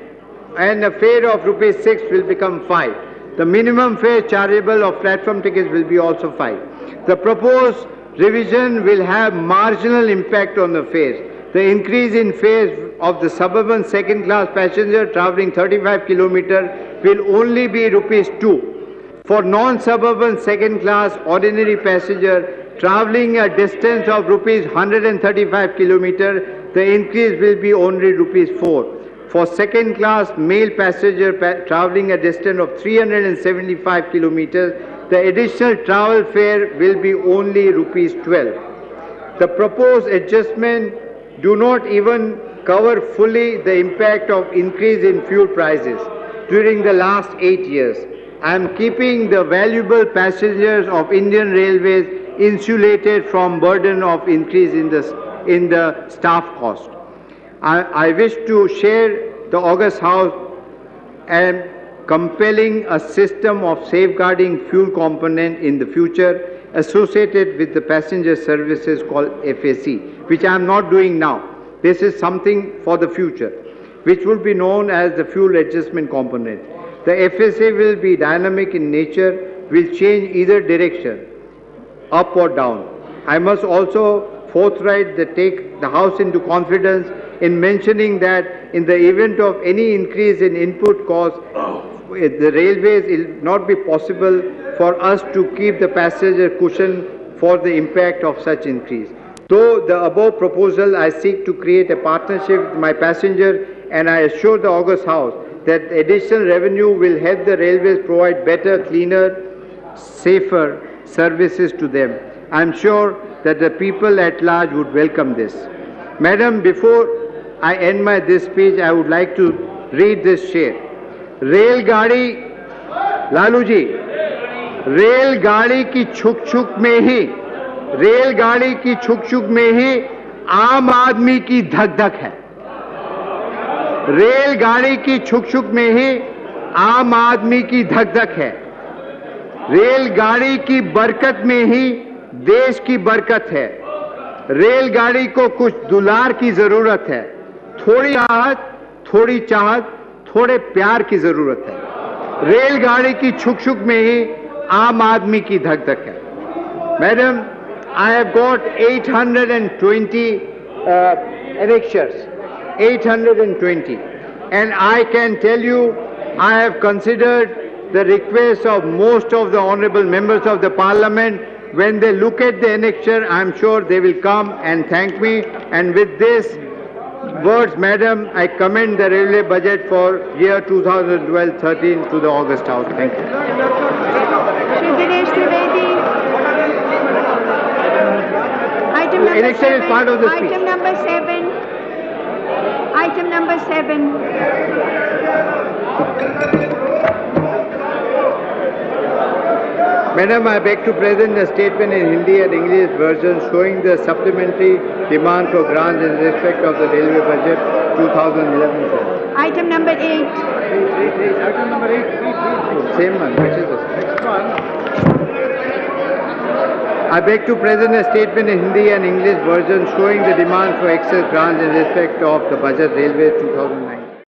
and a fare of rupees 6 will become 5. The minimum fare chargeable of platform tickets will be also 5. The proposed revision will have marginal impact on the fares. The increase in fares of the suburban second class passenger travelling 35 km will only be rupees 2. For non-suburban second class ordinary passenger travelling a distance of rupees 135 km, the increase will be only rupees 4. For second class male passenger travelling a distance of 375 km, the additional travel fare will be only rupees 12. The proposed adjustment do not even cover fully the impact of increase in fuel prices during the last 8 years. I am keeping the valuable passengers of Indian Railways insulated from burden of increase in the staff cost. I wish to share the August House and compelling a system of safeguarding fuel component in the future associated with the passenger services called FAC, which I am not doing now. This is something for the future, which will be known as the fuel adjustment component. The FSA will be dynamic in nature, will change either direction, up or down. I must also forthright take the House into confidence in mentioning that in the event of any increase in input costs, the railways will not be possible for us to keep the passenger cushion for the impact of such increase. Though the above proposal, I seek to create a partnership with my passenger, and I assure the August House that additional revenue will help the railways provide better, cleaner, safer services to them. I am sure that the people at large would welcome this. Madam, before I end this speech, I would like to read this share. रेलगाड़ी लालू जी रेलगाड़ी की छुक में ही आम आदमी की धक धक है रेलगाड़ी की छुक में ही आम आदमी की धक धक है रेलगाड़ी की बरकत में ही देश की बरकत है रेलगाड़ी को कुछ दुलार की जरूरत है थोड़ी राहत थोड़ी चाहत थोड़े प्यार की जरूरत है रेलगाड़ी की छुक में ही आम आदमी की धक धक है madam I have got 820 annexures 820 and I can tell you I have considered the request of most of the honorable members of the parliament. When they look at the annexure, I am sure they will come and thank me. And with this words, Madam, I commend the railway budget for year 2012-13 to the August House. Thank you. Shri Dinesh Trivedi. Item number Annexure 7. is part of the speech. Item number 7. Item number 7. Madam, I beg to present a statement in Hindi and English version showing the supplementary demand for grants in respect of the railway budget 2011. Item number 8. Item number 8, same one, which is this? Next one. I beg to present a statement in Hindi and English version showing the demand for excess grants in respect of the budget railway 2009.